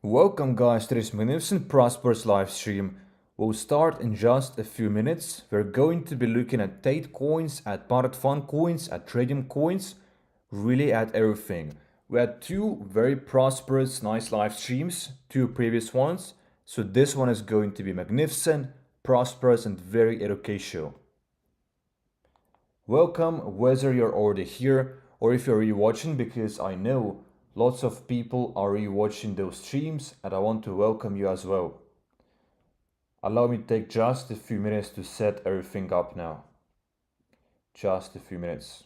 Welcome guys to this magnificent prosperous live stream. We'll start in just a few minutes. We're going to be looking at Tate coins, at Pirate Fund coins, at Trading coins, really at everything. We had two very prosperous, nice live streams, two previous ones. So this one is going to be magnificent, prosperous, and very educational. Welcome, whether you're already here or if you're rewatching, because I know lots of people are rewatching those streams and I want to welcome you as well. Allow me to take just a few minutes to set everything up now. Just a few minutes.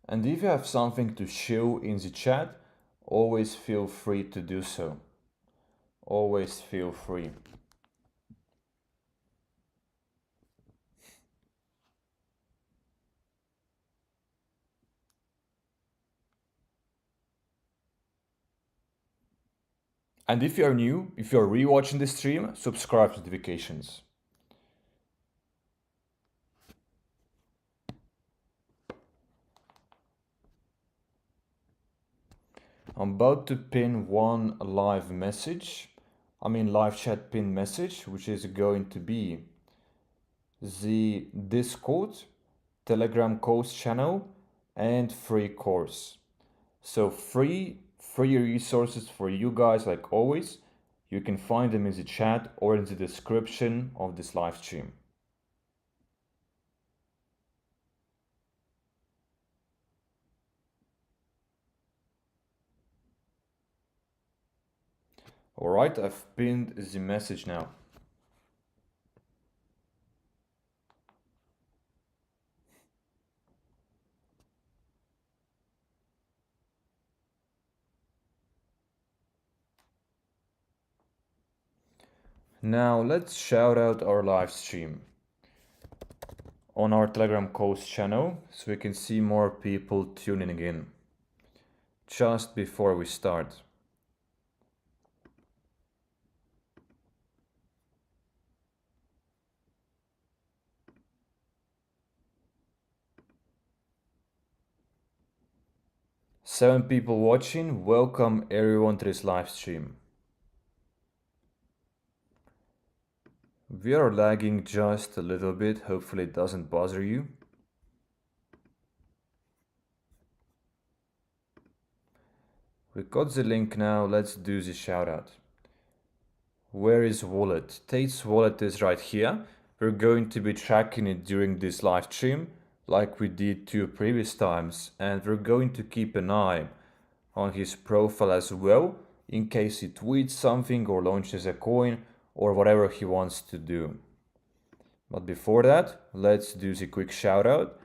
And if you have something to show in the chat, always feel free to do so. Always feel free. And if you're new, if you're rewatching the stream, subscribe to notifications. I'm about to pin one live message. Live chat pin message, which is going to be the Discord, Telegram course channel, and free course. So free resources for you guys, like always. You can find them in the chat or in the description of this live stream. All right, I've pinned the message now. Now let's shout out our live stream on our Telegram course channel so we can see more people tuning in just before we start. Seven people watching. Welcome everyone to this live stream. We are lagging just a little bit. Hopefully it doesn't bother you. We got the link now. Let's do the shout out. Where is wallet? Tate's wallet is right here. We're going to be tracking it during this live stream like we did two previous times, and we're going to keep an eye on his profile as well in case he tweets something or launches a coin or whatever he wants to do. But before that, let's do the quick shout out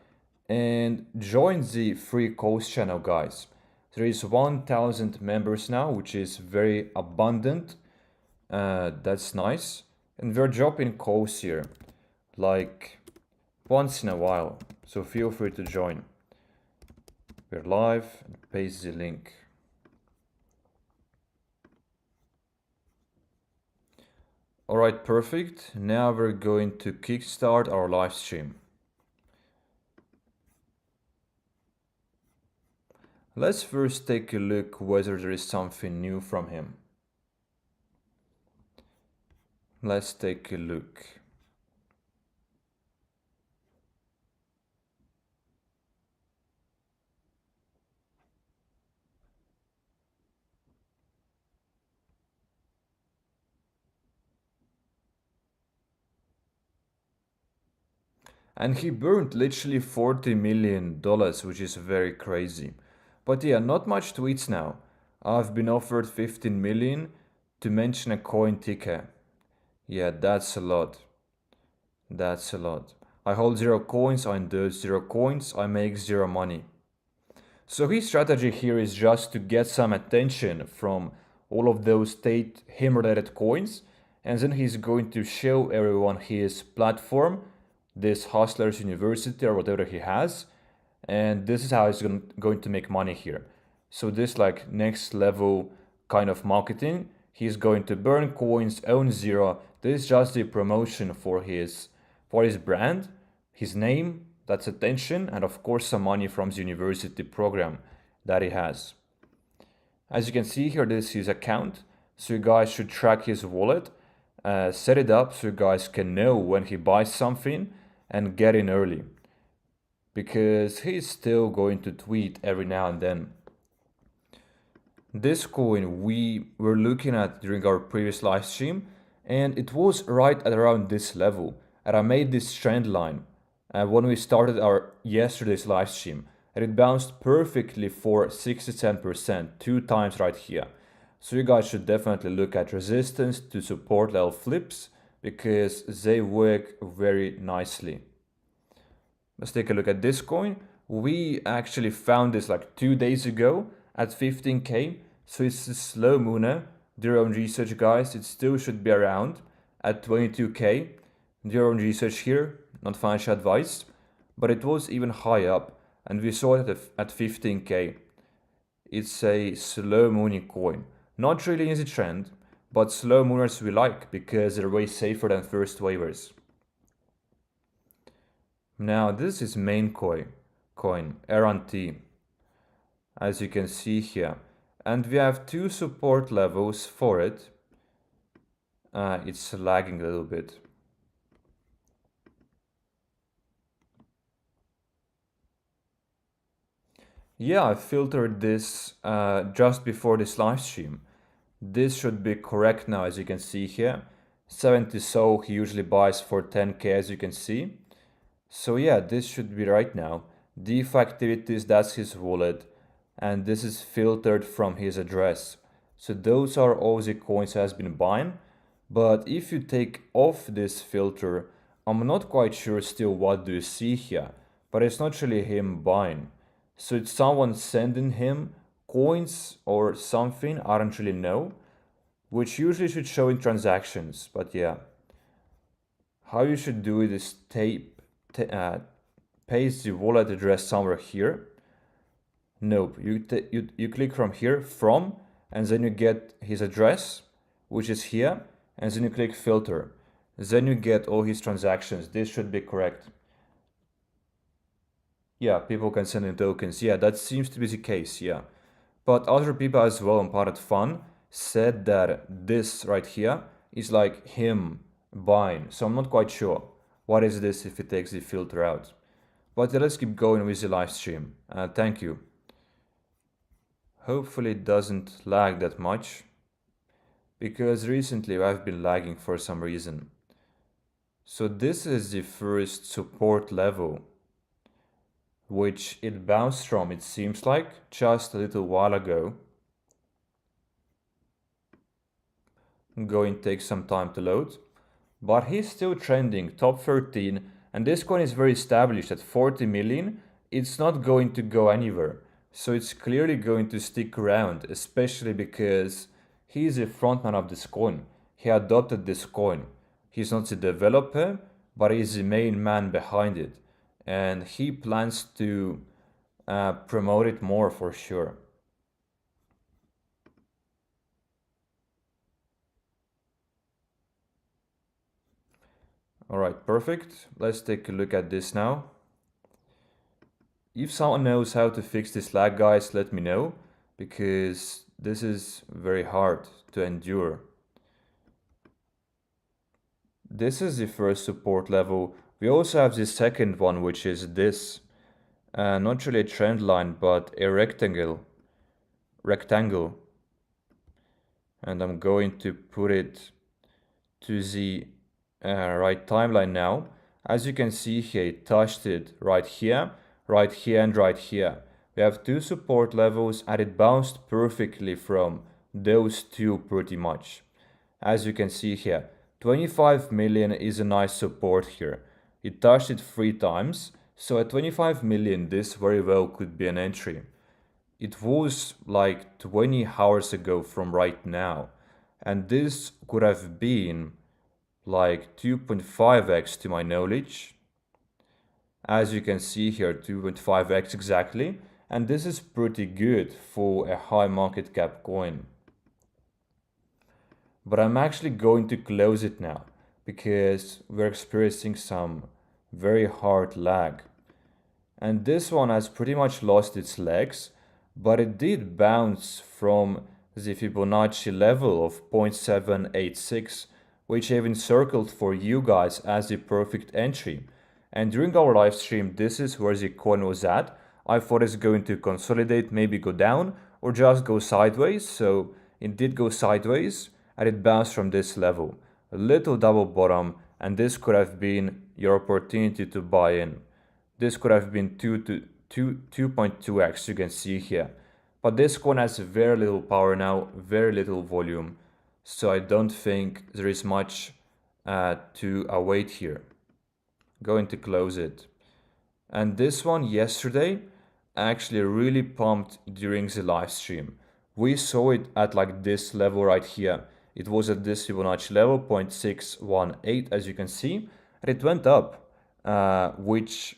and join the free course channel, guys. There is 1,000 members now, which is very abundant. That's nice. And we're dropping calls here like once in a while, so feel free to join. We're live, and paste the link. Alright, perfect. Now we're going to kickstart our live stream. Let's first take a look whether there is something new from him. Let's take a look. And he burned literally $40 million, which is very crazy. But yeah, not much tweets now. I've been offered 15 million to mention a coin ticker. Yeah, that's a lot. That's a lot. I hold 0 coins, I endorse 0 coins, I make 0 money. So his strategy here is just to get some attention from all of those Tate him-related coins, and then he's going to show everyone his platform, this Hustlers University or whatever he has, and this is how he's going to make money here. So this like next level kind of marketing He's going to burn coins, own zero. This is just a promotion for his brand, his name, that's attention, and of course some money from the university program that he has. As you can see here, this is his account, so you guys should track his wallet, set it up so you guys can know when he buys something and get in early, because he's still going to tweet every now and then. This coin we were looking at during our previous live stream, and it was right at around this level, and I made this trend line when we started our yesterday's live stream, and it bounced perfectly for 67%, 2 times right here. So you guys should definitely look at resistance to support level flips, because they work very nicely. Let's take a look at this coin. We actually found this like 2 days ago at 15k, so it's a slow mooner. Do your own research, guys. It still should be around at 22k. Do your own research here, not financial advice, but it was even high up, and we saw it at 15k. It's a slow mooning coin. Not really in the trend, but slow mooners we like because they're way safer than first wavers. Now this is main coin, RNT, as you can see here, and we have 2 support levels for it. It's lagging a little bit. Yeah, I filtered this just before this live stream. This should be correct now, as you can see here. 70 so he usually buys for 10k, as you can see. So yeah, this should be right now. DeFi activities, that's his wallet, and this is filtered from his address. So those are all the coins he has been buying. But if you take off this filter, I'm not quite sure still what do you see here, but it's not really him buying. So it's someone sending him coins or something, I don't really know, which usually should show in transactions, but yeah. How you should do it is paste the wallet address somewhere here. Nope, you click from here, from, and then you get his address, which is here, and then you click filter. Then you get all his transactions. This should be correct. Yeah, people can send in tokens. Yeah, that seems to be the case, yeah. But other people as well on Planet Fun said that this right here is like him buying. So I'm not quite sure what is this if it takes the filter out. But yeah, let's keep going with the live stream. Thank you. Hopefully it doesn't lag that much, because recently I've been lagging for some reason. So this is the first support level, which it bounced from, it seems like, just a little while ago. Going to take some time to load, but he's still trending top 13, and this coin is very established at 40 million. It's not going to go anywhere, so it's clearly going to stick around, especially because he's a frontman of this coin. He adopted this coin. He's not the developer, but he's the main man behind it, and he plans to promote it more for sure. All right, perfect. Let's take a look at this now. If someone knows how to fix this lag, guys, let me know, because this is very hard to endure. This is the first support level. We also have the second one, which is this. Not really a trend line, but a rectangle. And I'm going to put it to the right timeline now. As you can see here, it touched it right here, and right here. We have 2 support levels, and it bounced perfectly from those 2 pretty much. As you can see here, 25 million is a nice support here. It touched it 3 times, so at 25 million this very well could be an entry. It was like 20 hours ago from right now, and this could have been like 2.5x to my knowledge. As you can see here, 2.5x exactly, and this is pretty good for a high market cap coin. but I'm actually going to close it now because we're experiencing some very hard lag. And this one has pretty much lost its legs, but it did bounce from the Fibonacci level of 0.786, which I even circled for you guys as the perfect entry. And during our live stream, this is where the coin was at. I thought it's going to consolidate, maybe go down, or just go sideways. So it did go sideways, and it bounced from this level. A little double bottom, and this could have been your opportunity to buy in. This could have been 2.2x, you can see here. But this coin has very little power now, very little volume. So I don't think there is much to await here. Going to close it. And this one yesterday actually really pumped during the live stream. We saw it at like this level right here. It was at this Fibonacci level, 0.618, as you can see. And it went up, which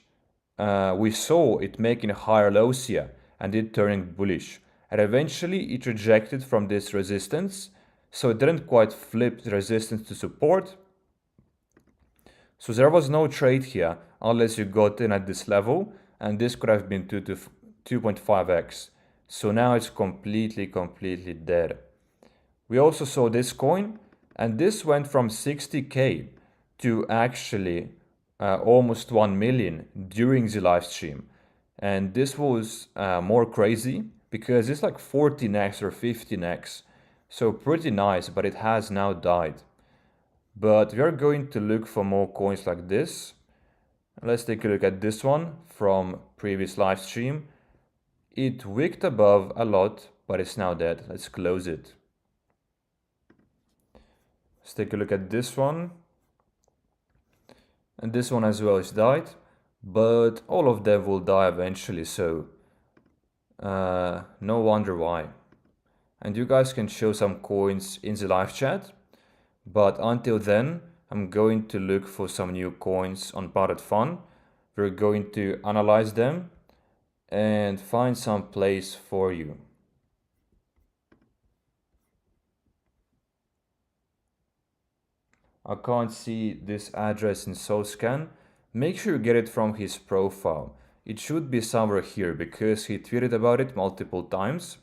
we saw it making higher lows here and it turning bullish. And eventually it rejected from this resistance. So it didn't quite flip the resistance to support. So there was no trade here unless you got in at this level, and this could have been 2.5x. So now it's completely dead. We also saw this coin, and this went from 60k to actually almost 1 million during the live stream. And this was more crazy because it's like 14x or 15x. So pretty nice, but it has now died. But we are going to look for more coins like this. Let's take a look at this one from previous live stream. It wicked above a lot, but it's now dead. Let's close it. Let's take a look at this one. And this one as well is died. But all of them will die eventually, so no wonder why. And you guys can show some coins in the live chat. But until then, I'm going to look for some new coins on Parrot Fun. We're going to analyze them and find some place for you. I can't see this address in SoScan. Make sure you get it from his profile. It should be somewhere here because he tweeted about it multiple times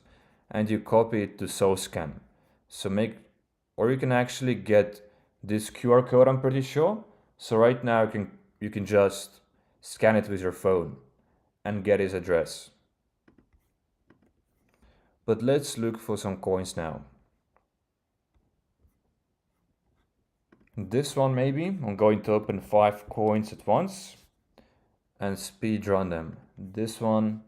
and you copy it to SoScan. Or you can actually get this QR code, I'm pretty sure. So right now you can just scan it with your phone and get his address. But let's look for some coins now. This one maybe. I'm going to open 5 coins at once and speed run them. This one,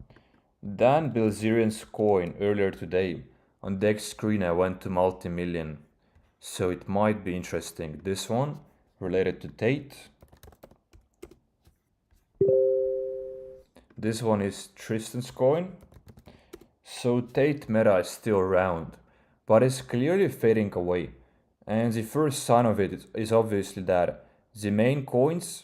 Dan Bilzerian's coin earlier today. On Dex screen I went to multi-million. So it might be interesting. This one related to Tate. This one is Tristan's coin. So Tate Meta is still around, but it's clearly fading away. And the first sign of it is obviously that the main coins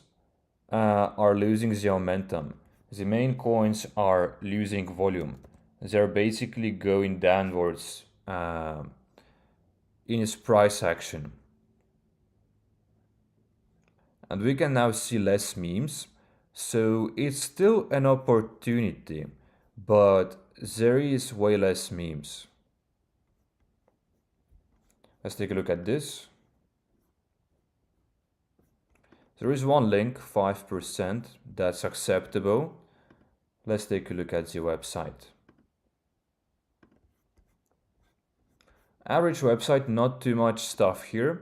are losing the momentum. The main coins are losing volume. They're basically going downwards in its price action. And we can now see less memes. So it's still an opportunity, but there is way less memes. Let's take a look at this. There is one link, 5%, that's acceptable. Let's take a look at the website. Average website, not too much stuff here.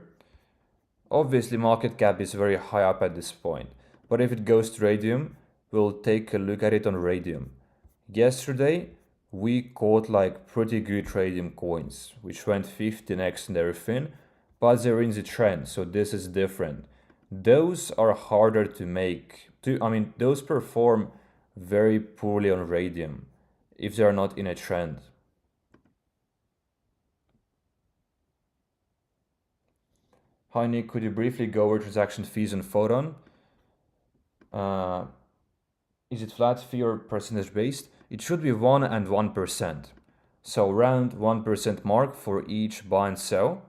Obviously market cap is very high up at this point, but if it goes to Radium, we'll take a look at it on Radium. Yesterday, we caught like pretty good Radium coins, which went 15x and everything, but they're in the trend, so this is different. Those are harder to make. Those perform very poorly on Radium if they are not in a trend. Hi Nick, could you briefly go over transaction fees on Photon? Is it flat fee or percentage based? It should be 1 and 1%. So around 1% mark for each buy and sell.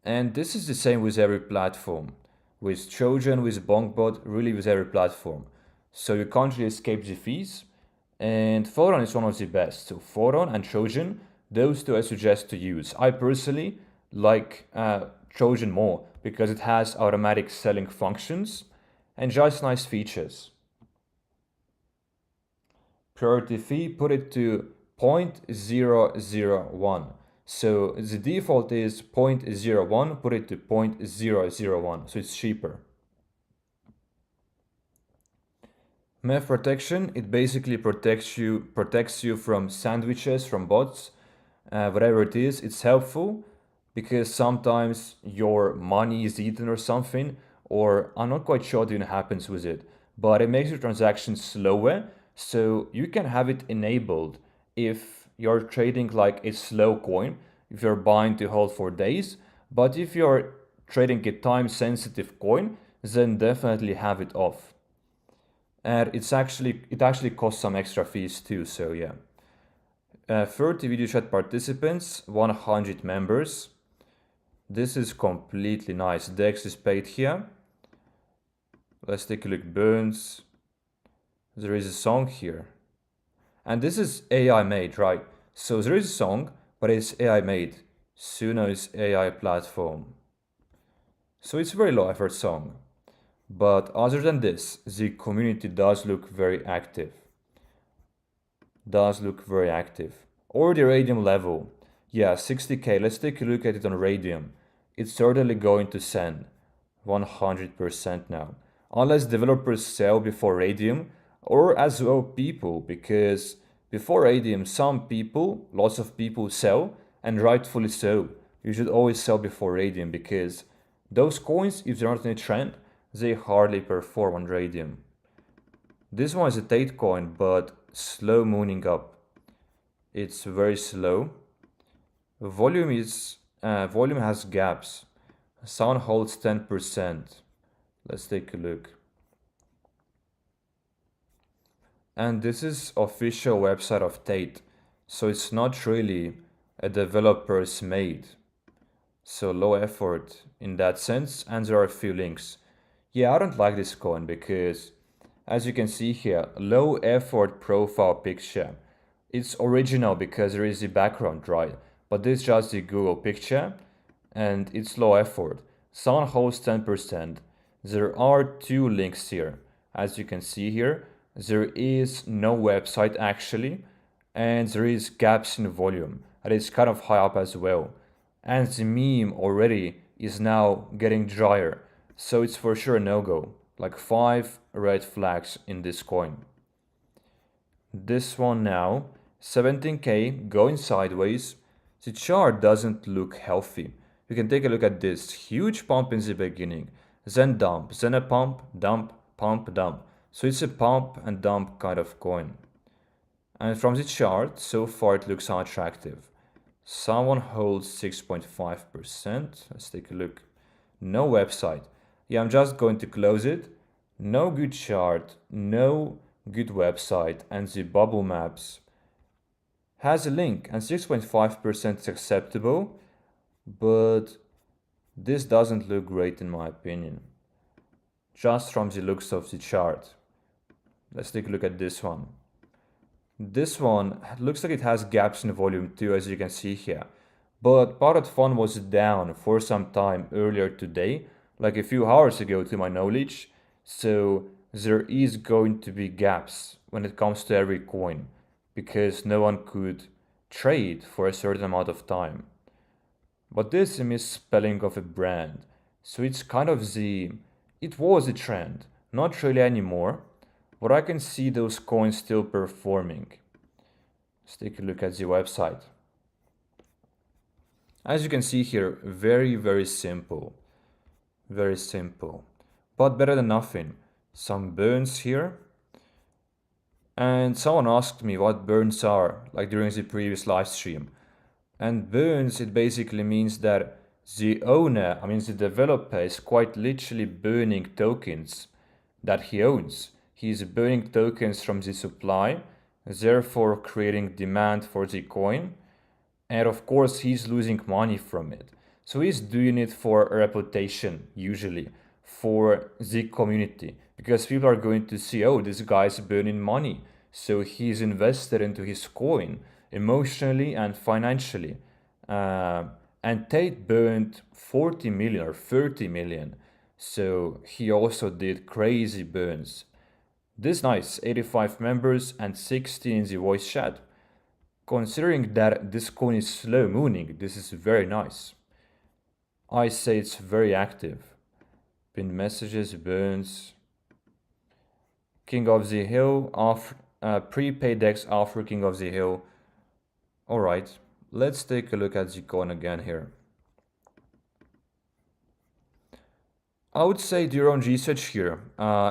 And this is the same with every platform. With Trojan, with Bonkbot, really with every platform. So you can't really escape the fees. And Photon is one of the best. So Photon and Trojan, those two I suggest to use. I personally like Trojan more because it has automatic selling functions and just nice features. Priority fee, put it to 0.001. So the default is 0.01, put it to 0.001, so it's cheaper. MEF protection, it basically protects you from sandwiches, from bots, whatever it is. It's helpful because sometimes your money is eaten or something, or I'm not quite sure what even happens with it, but it makes your transactions slower, so you can have it enabled if you're trading like a slow coin, if you're buying to hold for days, but if you're trading a time sensitive coin, then definitely have it off. And it actually costs some extra fees too, so yeah. 30 video chat participants, 100 members. This is completely nice. Dex is paid here. Let's take a look. Burns. There is a song here. And this is AI made, right? So there is a song, but it's AI made. Suno is AI platform. So it's a very low effort song. But other than this, the community does look very active. Or the Radium level. Yeah, 60k. Let's take a look at it on Radium. It's certainly going to send 100% now. Unless developers sell before Radium, or as well people, because before Radium, lots of people sell, and rightfully so. You should always sell before Radium because those coins, if they're not in a trend, they hardly perform on Radium. This one is a Tate coin, but slow mooning up. It's very slow. Volume has gaps. Sound holds 10%. Let's take a look. And this is official website of Tate, so it's not really a developer's made. So low effort in that sense, and there are a few links. Yeah, I don't like this coin because, as you can see here, low effort profile picture. It's original because there is a background, right? But this is just the Google picture and it's low effort. Sound holds 10%. There are two links here. As you can see here, there is no website actually, and there is gaps in volume, and it's kind of high up as well. And the meme already is now getting drier, so it's for sure a no-go. Like 5 red flags in this coin. This one now, 17k, going sideways. The chart doesn't look healthy. You can take a look at this huge pump in the beginning, then dump, then a pump, dump, pump, dump. So it's a pump and dump kind of coin. And from the chart, so far it looks unattractive. Someone holds 6.5%. Let's take a look. No website. Yeah, I'm just going to close it. No good chart, no good website, and the bubble maps has a link, and 6.5% is acceptable, but this doesn't look great in my opinion. Just from the looks of the chart. Let's take a look at this one. This one looks like it has gaps in volume too, as you can see here. But Parrot Fund was down for some time earlier today, like a few hours ago to my knowledge. So there is going to be gaps when it comes to every coin, because no one could trade for a certain amount of time. But this is a misspelling of a brand. So it's kind of it was a trend, not really anymore, but I can see those coins still performing. Let's take a look at the website. As you can see here, very simple. Very simple, but better than nothing. Some burns here. And someone asked me what burns are, like during the previous live stream. And burns, it basically means that the owner, the developer, is quite literally burning tokens that he owns. He's burning tokens from the supply, therefore creating demand for the coin. And of course, he's losing money from it. So he's doing it for a reputation, usually, for the community, because people are going to see, oh, this guy's burning money. So he's invested into his coin emotionally and financially. Uh, and Tate burned 40 million or 30 million. So he also did crazy burns. This nice, 85 members and 16 in the voice chat. Considering that this coin is slow mooning, this is very nice. I say it's very active. Pinned messages, burns. King of the Hill, prepaid decks after King of the Hill. Alright, let's take a look at the coin again here. I would say do your own research here.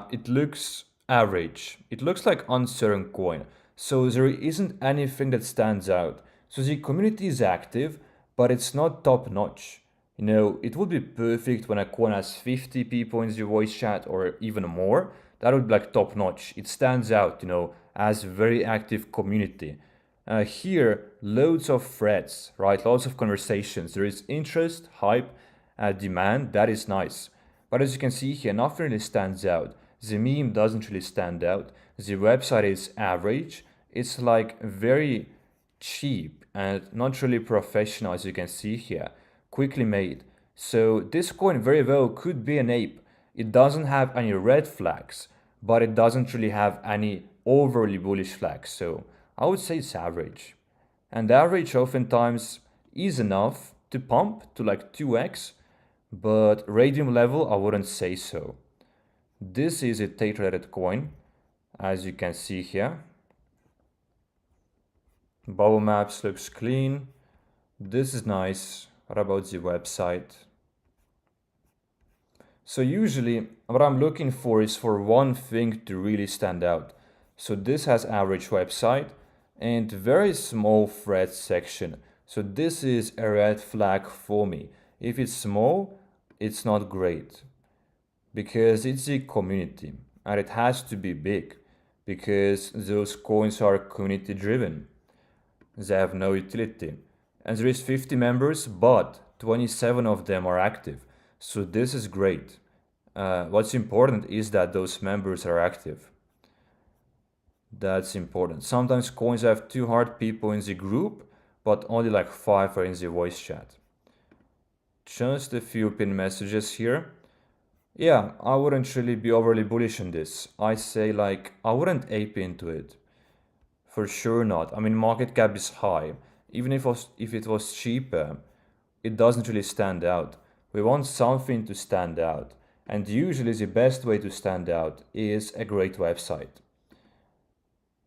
It looks average. It looks like uncertain coin. So there isn't anything that stands out. So the community is active, but it's not top notch. You know, it would be perfect when a coin has 50 people in the voice chat or even more. That would be like top notch. It stands out, you know, as a very active community. Here, loads of threads, right? Lots of conversations. There is interest, hype, demand. That is nice. But as you can see here, nothing really stands out. The meme doesn't really stand out. The website is average. It's like very cheap and not really professional, as you can see here. Quickly made. So this coin very well could be an ape. It doesn't have any red flags, but it doesn't really have any overly bullish flags. So I would say it's average. And average oftentimes is enough to pump to like 2x, but radium level I wouldn't say so. This is a Tate related coin, as you can see here. Bubble maps looks clean. This is nice. What about the website? So usually what I'm looking for is for one thing to really stand out. So this has average website and very small thread section. So this is a red flag for me. If it's small, it's not great because it's a community and it has to be big because those coins are community driven. They have no utility. And there is 50 members, but 27 of them are active. So this is great. What's important is that those members are active. That's important. Sometimes coins have 200 people in the group, but only like 5 are in the voice chat. Just a few pin messages here. Yeah, I wouldn't really be overly bullish on this. I say like, I wouldn't ape into it. For sure not. I mean, market cap is high. Even if it was cheaper, it doesn't really stand out. We want something to stand out. And usually the best way to stand out is a great website.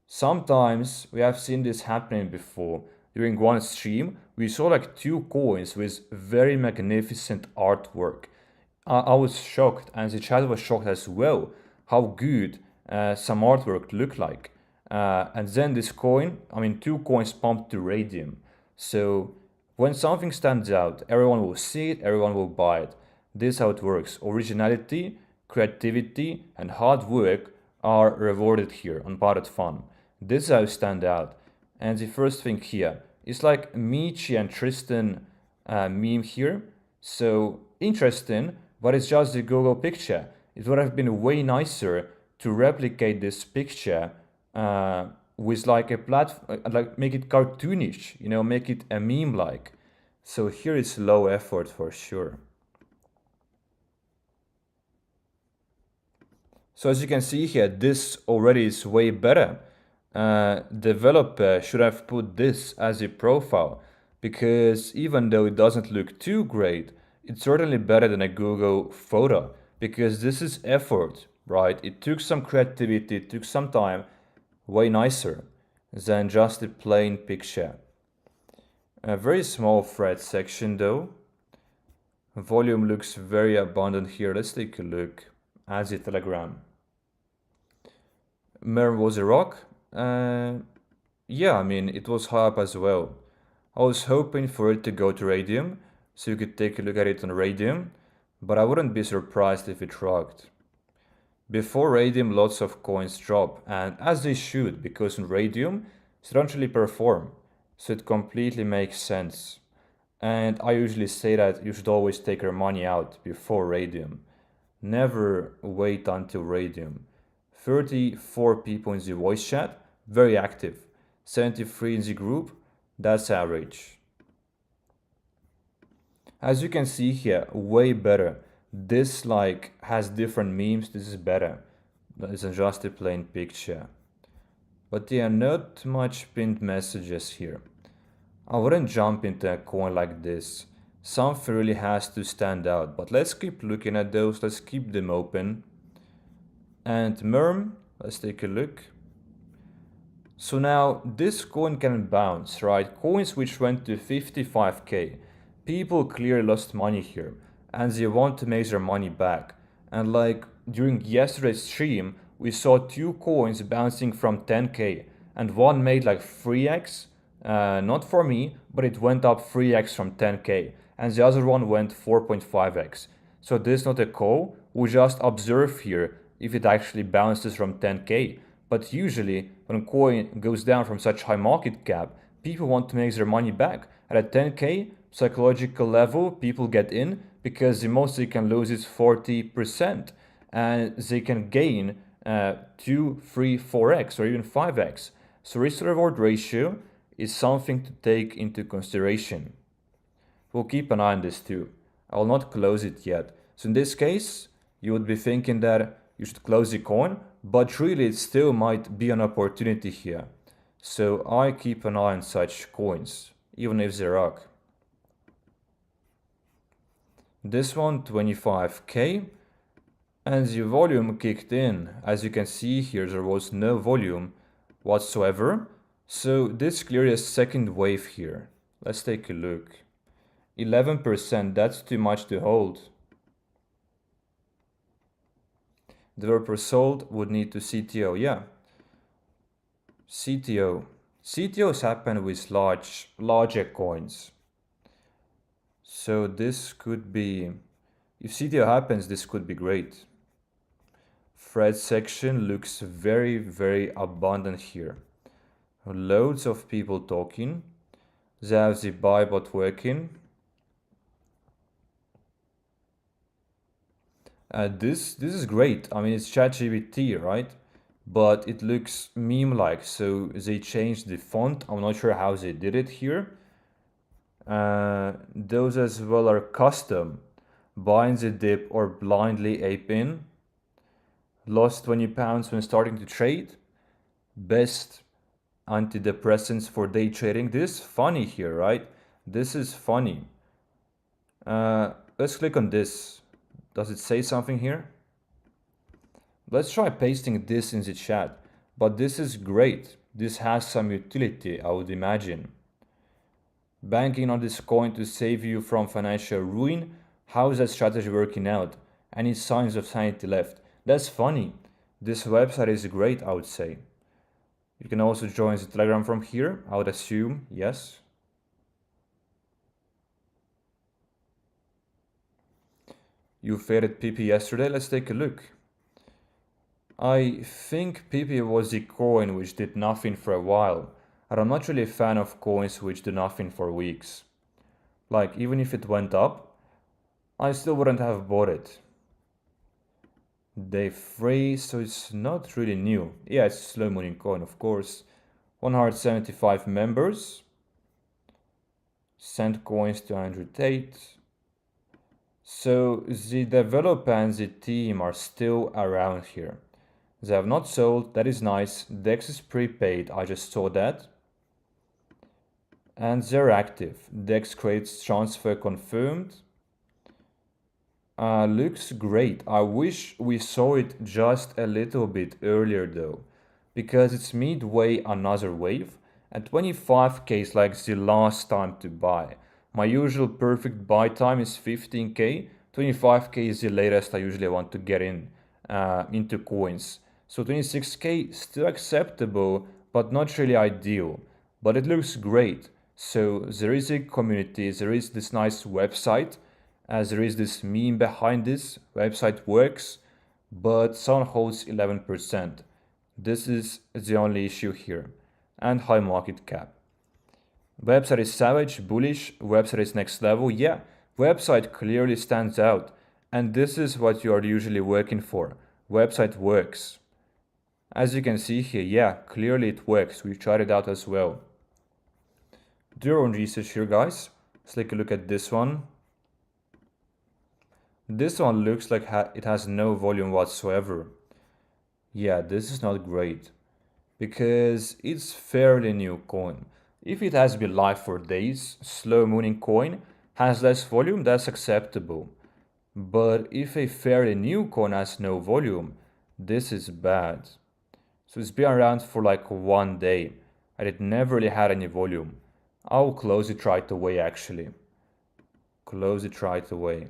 Sometimes we have seen this happening before. During one stream, we saw like 2 coins with very magnificent artwork. I was shocked, and the chat was shocked as well, how good some artwork looked like. And then this coin, I mean, 2 coins pumped to radium. So when something stands out, everyone will see it, everyone will buy it. This is how it works. Originality, creativity, and hard work are rewarded here on Pirate Fun. This is how you stand out. And the first thing here is like Michi and Tristan meme here. So interesting, but it's just the Google picture. It would have been way nicer to replicate this picture with like a platform, like make it cartoonish, you know, make it a meme like. So here it's low effort for sure. So as you can see here, this already is way better. Developer should have put this as a profile because even though it doesn't look too great, it's certainly better than a Google photo because this is effort, right? It took some creativity, it took some time, way nicer than just a plain picture. A very small thread section though. Volume looks very abundant here. Let's take a look at the Telegram. Mer was a rock. Yeah, I mean, it was high up as well. I was hoping for it to go to Radium, so you could take a look at it on Radium, but I wouldn't be surprised if it rocked. Before Radium, lots of coins drop, and as they should, because on Radium, they don't really perform, so it completely makes sense. And I usually say that you should always take your money out before Radium. Never wait until Radium. 34 people in the voice chat, very active. 73 in the group, that's average. As you can see here, way better. This like has different memes, this is better. It's just a plain picture. But yeah, not much pinned messages here. I wouldn't jump into a coin like this. Something really has to stand out, but let's keep looking at those, let's keep them open. And Merm, let's take a look. So now this coin can bounce, right? Coins which went to 55k. People clearly lost money here and they want to make their money back. And like during yesterday's stream, we saw two coins bouncing from 10k and one made like 3x. Not for me, but it went up 3x from 10k and the other one went 4.5x. So this is not a call, we just observe here if it actually bounces from 10k. But usually, when a coin goes down from such high market cap, people want to make their money back. At a 10k psychological level, people get in because the most they can lose is 40%. And they can gain 2, 3, 4x or even 5x. So risk to reward ratio is something to take into consideration. We'll keep an eye on this too. I will not close it yet. So in this case, you would be thinking that you should close the coin, but really it still might be an opportunity here. So I keep an eye on such coins, even if they rock. This one 25k, and the volume kicked in. As you can see here, there was no volume whatsoever. So this clearly a second wave here. Let's take a look. 11%, that's too much to hold. Developer sold would need to CTO, yeah. CTO. CTOs happen with larger coins. So this could be, if CTO happens, this could be great. Thread section looks very, very abundant here. Loads of people talking. They have the buy bot working. This is great. I mean, it's ChatGPT, right? But it looks meme-like, so they changed the font. I'm not sure how they did it here. Those as well are custom. Buying the dip or blindly ape in. Lost 20 pounds when starting to trade. Best antidepressants for day trading. This is funny here, right? This is funny. Let's click on this. Does it say something here? Let's try pasting this in the chat. But this is great. This has some utility, I would imagine. Banking on this coin to save you from financial ruin. How is that strategy working out? Any signs of sanity left? That's funny. This website is great, I would say. You can also join the Telegram from here, I would assume, yes. You faded PP yesterday, let's take a look. I think PP was the coin which did nothing for a while, and I'm not really a fan of coins which do nothing for weeks. Like, even if it went up, I still wouldn't have bought it. Day 3, so it's not really new. Yeah, it's a slow moving coin, of course. 175 members. Sent coins to Andrew Tate. So the developer and the team are still around here. They have not sold, that is nice. DEX is prepaid, I just saw that. And they're active. DEX credits transfer confirmed. Looks great. I wish we saw it just a little bit earlier though, because it's midway another wave, and 25k is like the last time to buy. My usual perfect buy time is 15k, 25k is the latest I usually want to get in into coins. So 26k still acceptable, but not really ideal, but it looks great. So there is a community, there is this nice website, as there is this meme behind this. Website works, but someone holds 11%. This is the only issue here, and high market cap. Website is savage, bullish, website is next level. Yeah, website clearly stands out. And this is what you are usually working for. Website works. As you can see here, yeah, clearly it works. We tried it out as well. Do your own research here, guys. Let's take a look at this one. This one looks like it has no volume whatsoever. Yeah, this is not great because it's fairly new coin. If it has been live for days, slow mooning coin has less volume, that's acceptable. But if a fairly new coin has no volume, this is bad. So it's been around for like 1 day and it never really had any volume. I'll close it right away actually. Close it right away.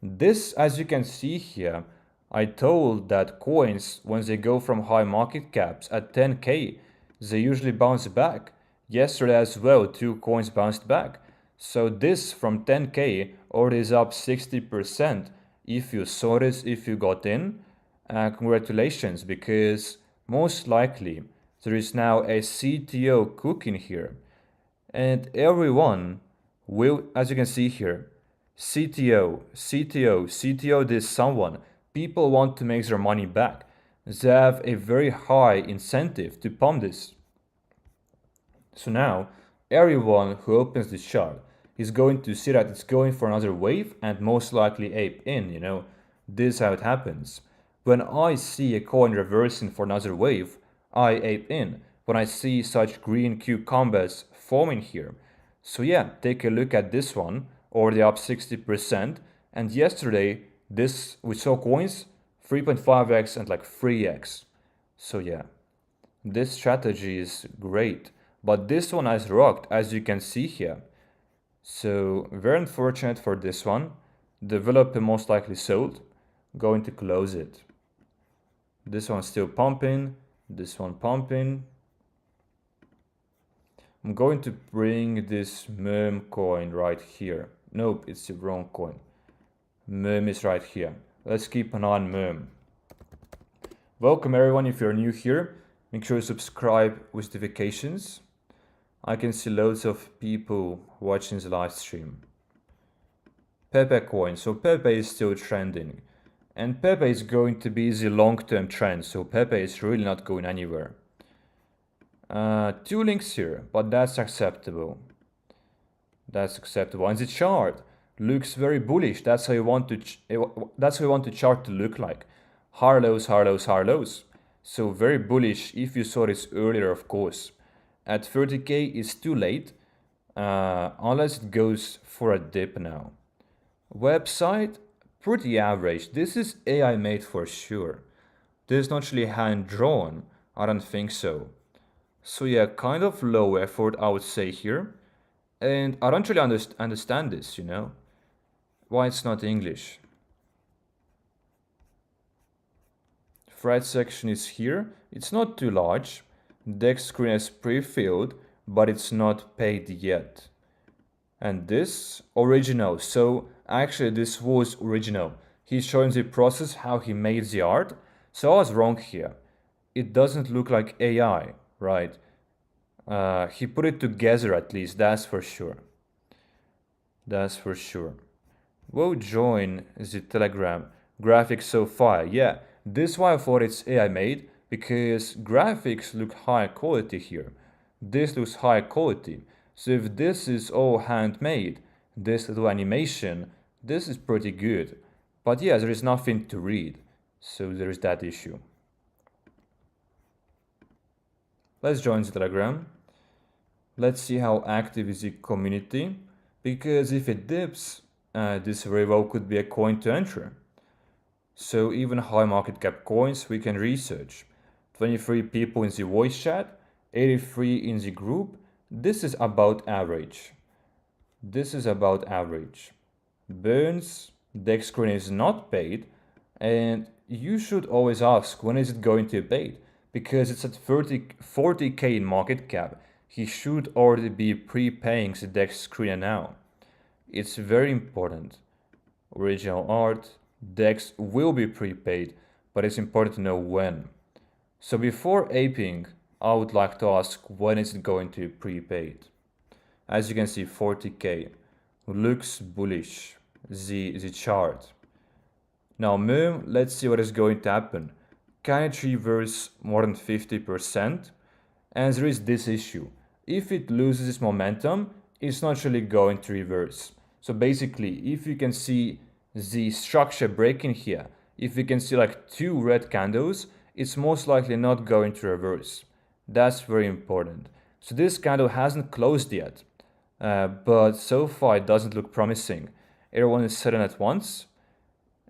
This, as you can see here, I told that coins, when they go from high market caps at 10k, they usually bounce back. Yesterday as well, 2 coins bounced back. So this from 10k already is up 60%. If you saw this, if you got in, congratulations, because most likely there is now a CTO cooking here. And everyone will, as you can see here, CTO, this someone. People want to make their money back. They have a very high incentive to pump this. So now, everyone who opens this chart is going to see that it's going for another wave and most likely ape in, This is how it happens. When I see a coin reversing for another wave, I ape in. When I see such green cucumbers forming here. So yeah, take a look at this one, already up 60%. And yesterday, we saw coins 3.5x and like 3x. So yeah, this strategy is great. But this one has rocked, as you can see here. So very unfortunate for this one. Developer most likely sold. Going to close it. This one's still pumping. This one pumping. I'm going to bring this Memecoin right here. Nope, it's the wrong coin. Meme is right here. Let's keep an eye on Meme. Welcome everyone if you're new here. Make sure you subscribe with notifications. I can see loads of people watching the live stream. Pepe coin. So Pepe is still trending. And Pepe is going to be the long-term trend. So Pepe is really not going anywhere. 2 links here, but that's acceptable. That's acceptable. And the chart looks very bullish. That's how you want the chart to look like. Higher lows, higher lows, higher lows. So very bullish if you saw this earlier, of course. At 30k it's too late, unless it goes for a dip now. Website, pretty average. This is AI made for sure. This is not really hand drawn. I don't think so. So yeah, kind of low effort, I would say here. And I don't really understand this, Why it's not English. Thread section is here. It's not too large. Deck screen is pre-filled, but it's not paid yet. And this, original. So actually this was original. He's showing the process, how he made the art. So I was wrong here. It doesn't look like AI, right? He put it together at least, that's for sure. That's for sure. We'll join the Telegram. Graphics so far. Yeah, this is why I thought it's AI made, because graphics look high quality here. This looks high quality. So if this is all handmade, this little animation, this is pretty good. But yeah, there is nothing to read. So there is that issue. Let's join the Telegram. Let's see how active is the community. Because if it dips, this very well could be a coin to enter. So even high market cap coins we can research. 23 people in the voice chat, 83 in the group. This is about average. This is about average. Burns, deck screen is not paid, and you should always ask when is it going to be paid, because it's at 40k in market cap. He should already be prepaying the deck screen now. It's very important. Original art, decks will be prepaid, but it's important to know when. So before aping, I would like to ask, when is it going to be prepaid? As you can see, 40k looks bullish, the chart. Now Meme, let's see what is going to happen. Can it reverse more than 50%? And there is this issue. If it loses its momentum, it's not really going to reverse. So basically, if you can see the structure breaking here, if you can see like two red candles, it's most likely not going to reverse. That's very important. So this candle hasn't closed yet, but so far it doesn't look promising. Everyone is selling at once,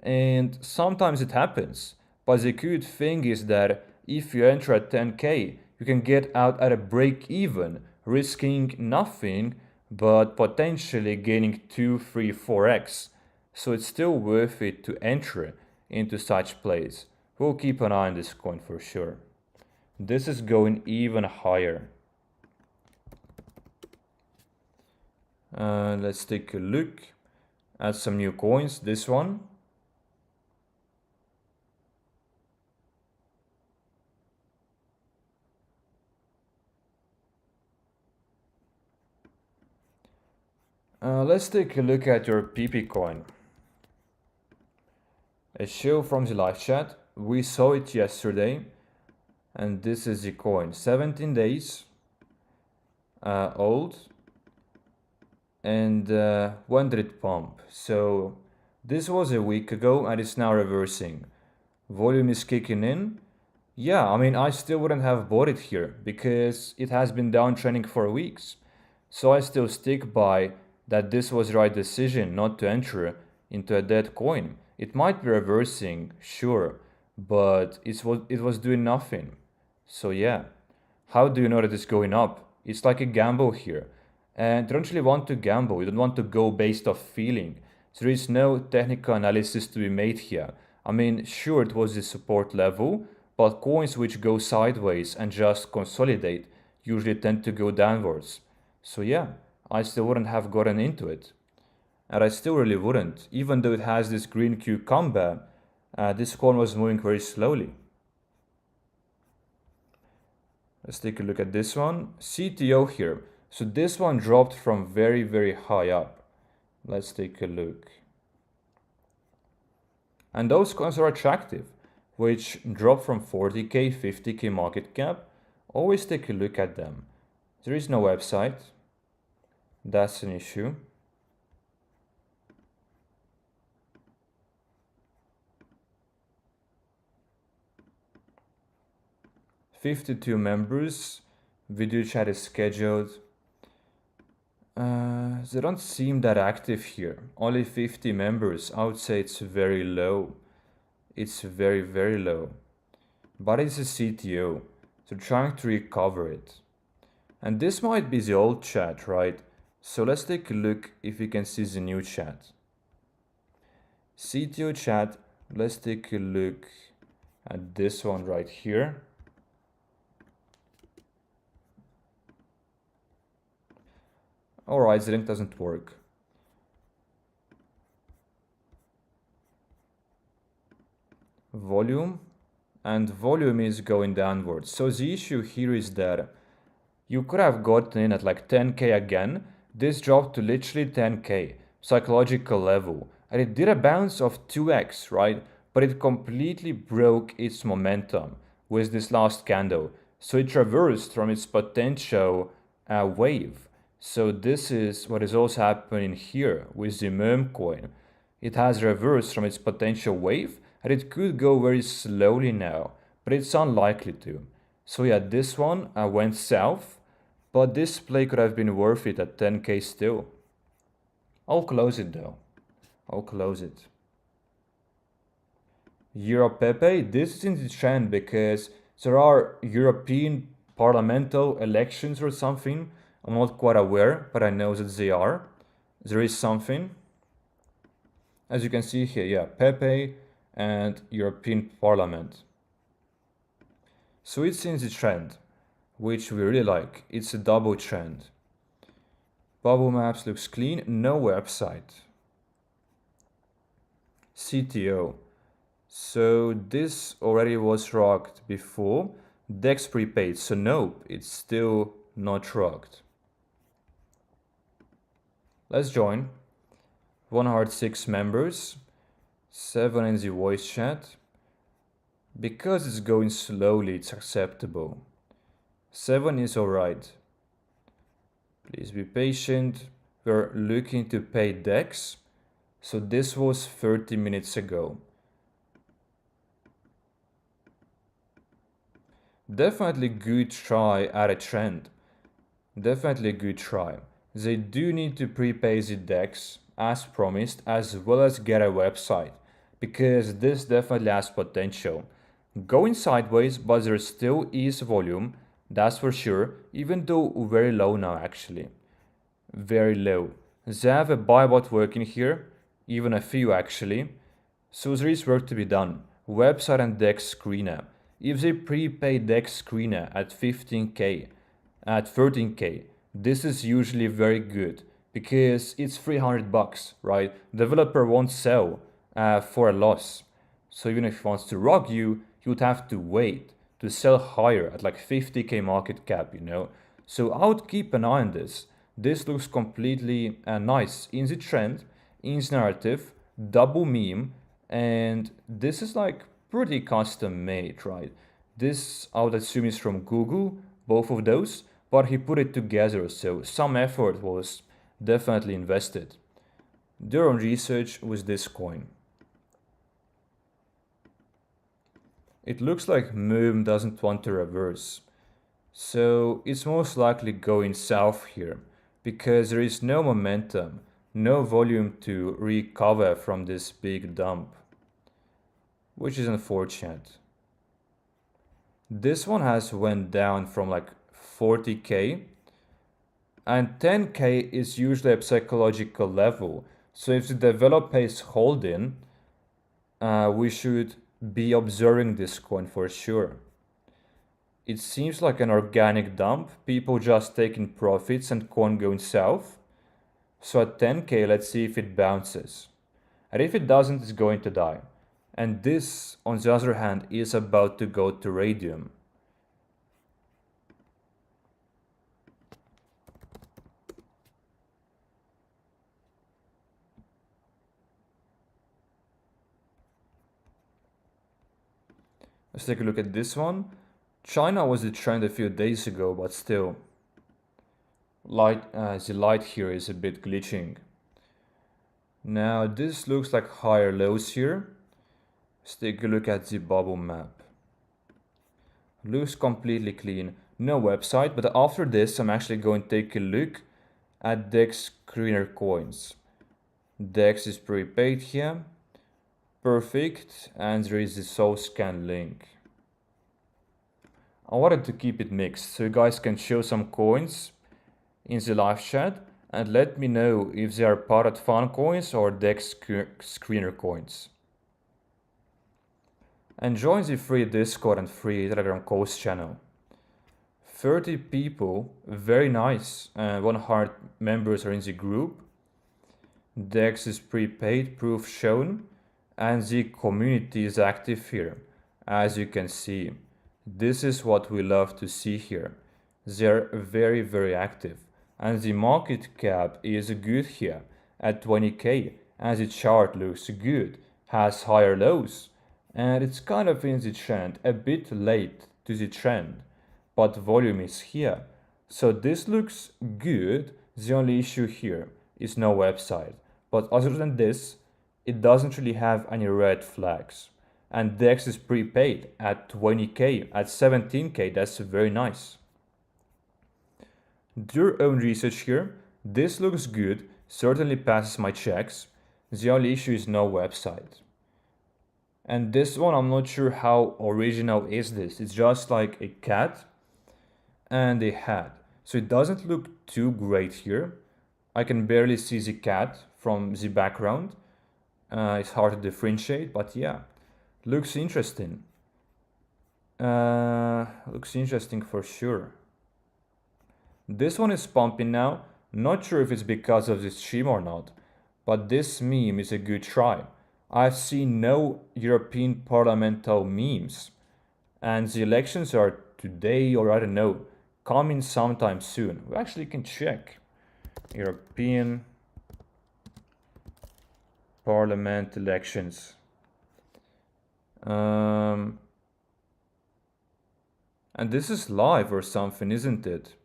and sometimes it happens. But the good thing is that if you enter at 10k, you can get out at a break even, risking nothing but potentially gaining 2, 3, 4x. So it's still worth it to enter into such plays. We'll keep an eye on this coin for sure. This is going even higher. Let's take a look at some new coins. This one. Let's take a look at your PP coin. A show from the live chat. We saw it yesterday, and this is the coin. 17 days old, and when did it pump? So this was a week ago, and it's now reversing. Volume is kicking in. Yeah, I mean, I still wouldn't have bought it here because it has been downtrending for weeks. So I still stick by that this was the right decision not to enter into a dead coin. It might be reversing, sure, but it was doing nothing. So yeah, how do you know that it's going up? It's like a gamble here. And you don't really want to gamble. You don't want to go based off feeling. There is no technical analysis to be made here. I mean, sure, it was the support level, but coins which go sideways and just consolidate usually tend to go downwards. So yeah, I still wouldn't have gotten into it. And I still really wouldn't. Even though it has this green cucumber, this coin was moving very slowly. Let's take a look at this one. CTO here. So this one dropped from very, very high up. Let's take a look. And those coins are attractive, which drop from 40k, 50k market cap. Always take a look at them. There is no website. That's an issue. "52 members. Video chat is scheduled. They don't seem that active here. Only 50 members. I would say it's very low. It's very, very low. But it's a CTO. So trying to recover it. And this might be the old chat, right? So let's take a look if we can see the new chat. CTO chat, let's take a look at this one right here. Alright, the link doesn't work. Volume, and volume is going downwards. So the issue here is that you could have gotten in at like 10k again. This dropped to literally 10k, psychological level. And it did a bounce of 2x, right? But it completely broke its momentum with this last candle. So it reversed from its potential wave. So this is what is also happening here with the Memecoin. It has reversed from its potential wave, and it could go very slowly now, but it's unlikely to. So yeah, this one went south, but this play could have been worth it at 10k still. I'll close it though. I'll close it. Europe Pepe, this is in the trend because there are European parliamentary elections or something. I'm not quite aware, but I know that they are. There is something. As you can see here, yeah, Pepe and European Parliament. So it's in the trend, which we really like. It's a double trend. Bubble Maps looks clean, no website. CTO. So this already was rocked before. DEX prepaid, so nope, it's still not rocked. Let's join. 106 members, 7 in the voice chat. Because it's going slowly, it's acceptable. 7 is alright. Please be patient. We're looking to pay DEX. So this was 30 minutes ago. Definitely good try at a trend. Definitely a good try. They do need to prepay the DEX as promised, as well as get a website, because this definitely has potential. Going sideways, but there still is volume, that's for sure, even though very low now actually. Very low. They have a buy bot working here, even a few actually. So there is work to be done. Website and DEX screener. If they prepay DEX screener at 15k, at 13k, this is usually very good because it's 300 bucks, right? Developer won't sell for a loss. So even if he wants to rock you, he would have to wait to sell higher at like 50k market cap, you know? So I would keep an eye on this. This looks completely nice in the trend, in the narrative, double meme, and this is like pretty custom made, right? This I would assume is from Google, both of those, but he put it together, so some effort was definitely invested. Their own research with this coin. It looks like Moom doesn't want to reverse, so it's most likely going south here, because there is no momentum, no volume to recover from this big dump, which is unfortunate. This one has went down from like 40k, and 10k is usually a psychological level. So if the developer is holding, we should be observing this coin for sure. It seems like an organic dump, people just taking profits and coin going south. So at 10k, let's see if it bounces. And if it doesn't, it's going to die. And this, on the other hand, is about to go to radium. Let's take a look at this one. China was the trend a few days ago, but still, the light here is a bit glitching. Now this looks like higher lows here. Let's take a look at the bubble map. Looks completely clean. No website, but after this I'm actually going to take a look at DEX screener coins. DEX is prepaid here. Perfect, and there is the SoulScan link. I wanted to keep it mixed so you guys can show some coins in the live chat and let me know if they are Parrot Fun coins or DEX screener coins. And join the free Discord and free Telegram calls channel. 30 people, very nice, 100 members are in the group. DEX is prepaid, proof shown, and the community is active here, as you can see. This is what we love to see here. They're very, very active. And the market cap is good here at 20k, and the chart looks good, has higher lows, and it's kind of in the trend, a bit late to the trend, but volume is here. So this looks good. The only issue here is no website. But other than this, it doesn't really have any red flags. And DEX is prepaid at 20k, at 17k, that's very nice. Do your own research here. This looks good, certainly passes my checks. The only issue is no website. And this one, I'm not sure how original is this. It's just like a cat and a hat. So it doesn't look too great here. I can barely see the cat from the background. It's hard to differentiate, but yeah, looks interesting. Looks interesting for sure. This one is pumping now. Not sure if it's because of this stream or not, but this meme is a good try. I've seen no European parliamentary memes, and the elections are today, or I don't know, coming sometime soon. We actually can check. European Parliament elections. And this is live or something, isn't it?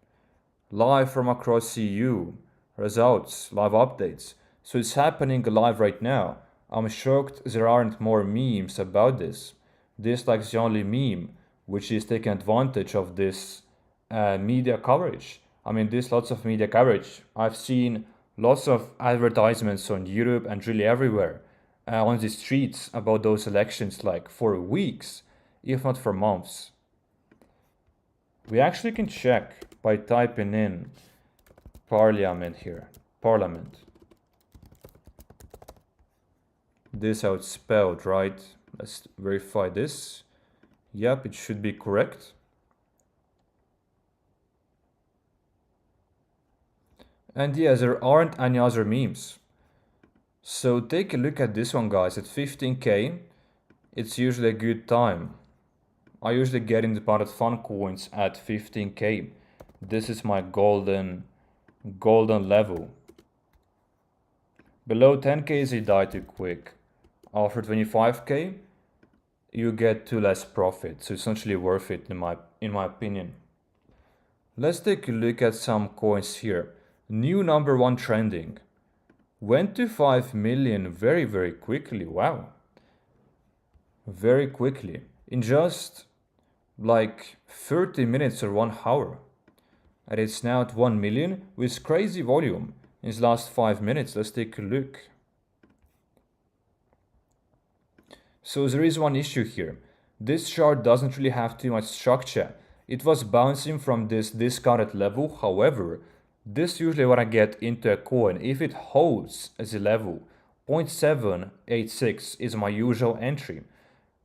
Live from across EU. Results, live updates. So it's happening live right now. I'm shocked there aren't more memes about this. This like the only meme which is taking advantage of this media coverage. I mean, there's lots of media coverage. I've seen lots of advertisements on YouTube and really everywhere on the streets about those elections, like for weeks, if not for months. We actually can check by typing in Parliament here. Parliament. This how it's spelled, right? Let's verify this. Yep, it should be correct. And yeah, there aren't any other memes. So take a look at this one, guys. At 15k, it's usually a good time. I usually get in the part of fun coins at 15k. This is my golden level. Below 10k, they die too quick. After 25k, you get too less profit. So it's essentially worth it in my opinion. Let's take a look at some coins here. New number one trending. Went to 5 million very, very quickly. Wow. Very quickly. In just like 30 minutes or 1 hour. And it's now at 1 million with crazy volume in its last 5 minutes. Let's take a look. So there is one issue here. This chart doesn't really have too much structure. It was bouncing from this discounted level. However, this is usually what I get into a coin. If it holds as a level, 0.786 is my usual entry.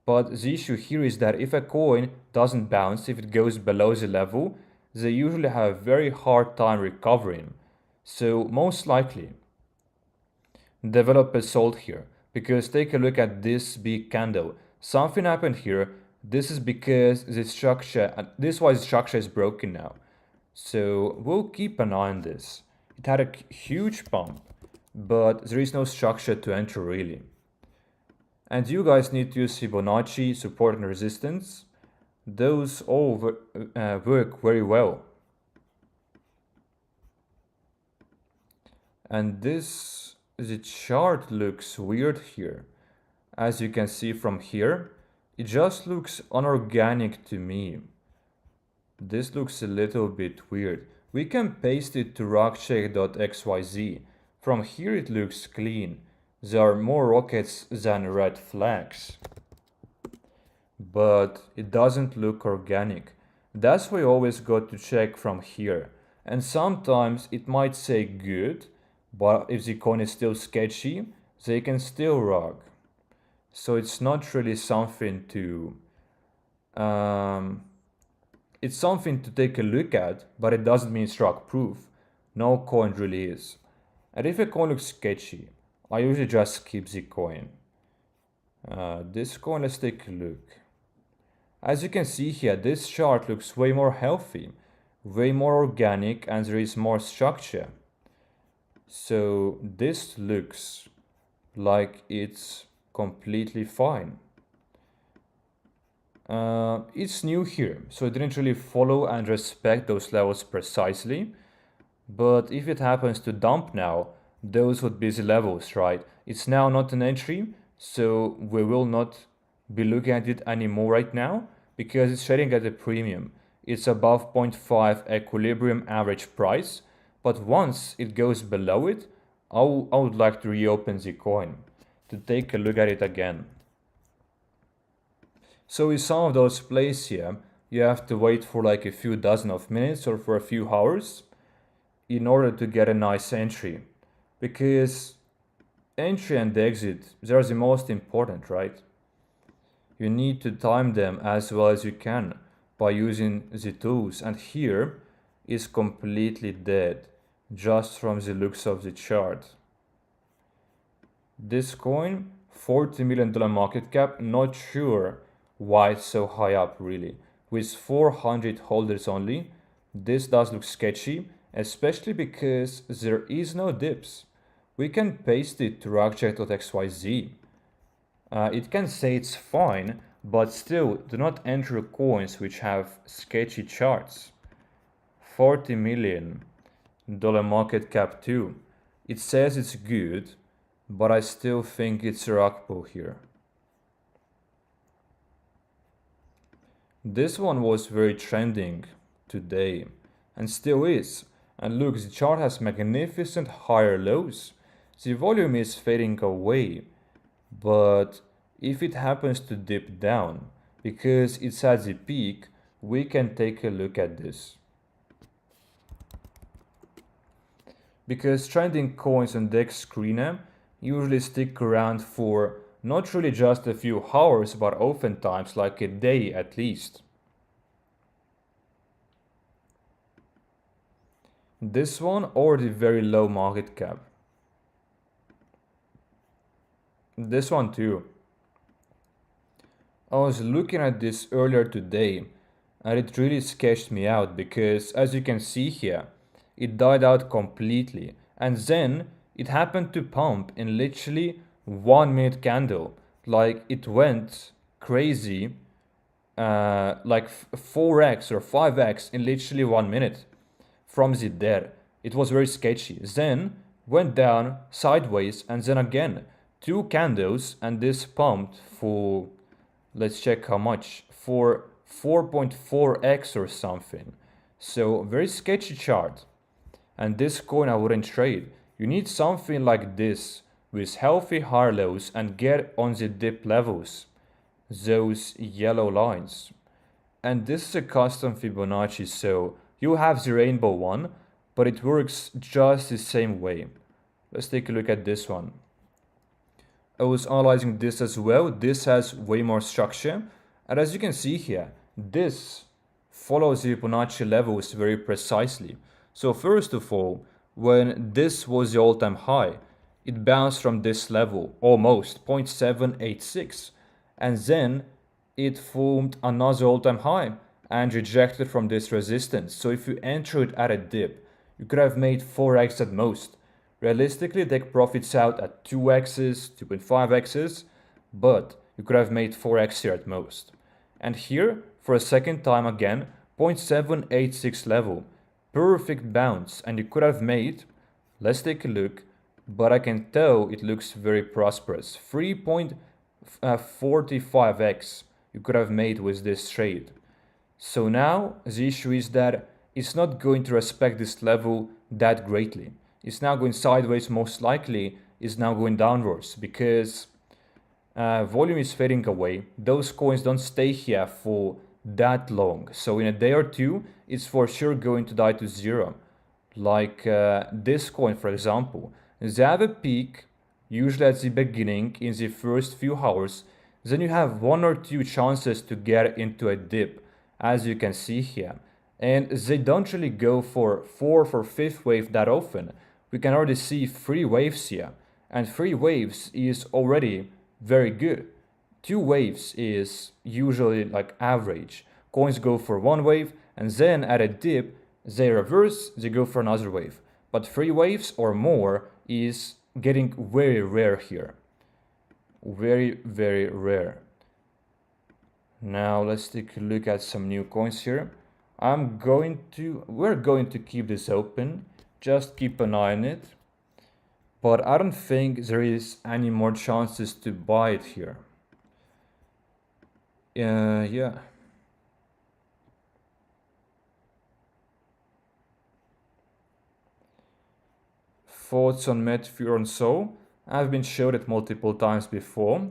But the issue here is that if a coin doesn't bounce, if it goes below the level, they usually have a very hard time recovering. So most likely, developers sold here. Because take a look at this big candle. Something happened here. This is because the structure, this is why the structure is broken now. So we'll keep an eye on this. It had a huge pump, but there is no structure to enter really. And you guys need to use Fibonacci, support and resistance. Those all work very well. And the chart looks weird here. As you can see from here, it just looks unorganic to me. This looks a little bit weird. We can paste it to rockcheck.xyz. From here it looks clean. There are more rockets than red flags. But it doesn't look organic. That's why I always go to check from here. And sometimes it might say good, but if the coin is still sketchy, they can still rock. So it's not really something to it's something to take a look at, but it doesn't mean it's rock proof. No coin really is. And if a coin looks sketchy, I usually just keep the coin. This coin, let's take a look. As you can see here, this chart looks way more healthy, way more organic, and there is more structure. So this looks like it's completely fine. It's new here, so it didn't really follow and respect those levels precisely. But if it happens to dump now, those would be the levels, right? It's now not an entry, so we will not be looking at it anymore right now because it's trading at a premium. It's above 0.5 equilibrium average price, but once it goes below it, I would like to reopen the coin to take a look at it again. So with some of those plays here, you have to wait for like a few dozen of minutes or for a few hours in order to get a nice entry. Because entry and exit, they're the most important, right? You need to time them as well as you can by using the tools. And here is completely dead, just from the looks of the chart. This coin, $40 million market cap, not sure why it's so high up really. with 400 holders only. This does look sketchy, especially because there is no dips. We can paste it to rockjack.xyz. It can say it's fine, but still do not enter coins which have sketchy charts. 40 million dollar market cap too. It says it's good, but I still think it's a rock pull here. This one was very trending today and still is. And look, the chart has magnificent higher lows. The volume is fading away, but if it happens to dip down because it's at the peak, we can take a look at this. Because trending coins on DEX screener usually stick around for not really just a few hours, but oftentimes like a day at least. This one already very low market cap. This one too. I was looking at this earlier today and it really sketched me out because as you can see here, it died out completely and then it happened to pump in literally 1 minute candle. Like it went crazy, like 4x or 5x in literally 1 minute from the there. It was very sketchy. Then went down sideways and then again 2 candles and this pumped for, let's check how much, for 4.4x or something. So very sketchy chart. And this coin I wouldn't trade. You need something like this with healthy high lows and get on the dip levels, those yellow lines. And this is a custom Fibonacci, so you have the rainbow one, but it works just the same way. Let's take a look at this one. I was analyzing this as well. This has way more structure. And as you can see here, this follows the Fibonacci levels very precisely. So first of all, when this was the all-time high, it bounced from this level, almost 0.786. And then it formed another all-time high and rejected from this resistance. So if you enter it at a dip, you could have made 4x at most. Realistically, take profits out at 2x's, 2.5x's, but you could have made 4x here at most. And here, for a second time again, 0.786 level. Perfect bounce, and you could have made, let's take a look, but I can tell it looks very prosperous. 3.45x you could have made with this trade. So now the issue is that it's not going to respect this level that greatly. It's now going sideways, most likely is now going downwards because volume is fading away. Those coins don't stay here for that long. So in a day or two, it's for sure going to die to zero. Like this coin, for example. They have a peak, usually at the beginning, in the first few hours. Then you have 1 or 2 chances to get into a dip, as you can see here. And they don't really go for 4th or 5th wave that often. We can already see 3 waves here. And 3 waves is already very good. 2 waves is usually like average. Coins go for 1 wave and then at a dip, they reverse, they go for another wave. But 3 waves or more is getting very rare here. Very, very rare. Now let's take a look at some new coins here. We're going to keep this open. Just keep an eye on it. But I don't think there is any more chances to buy it here. Yeah. Thoughts on Meteor and so? I've been showed it multiple times before,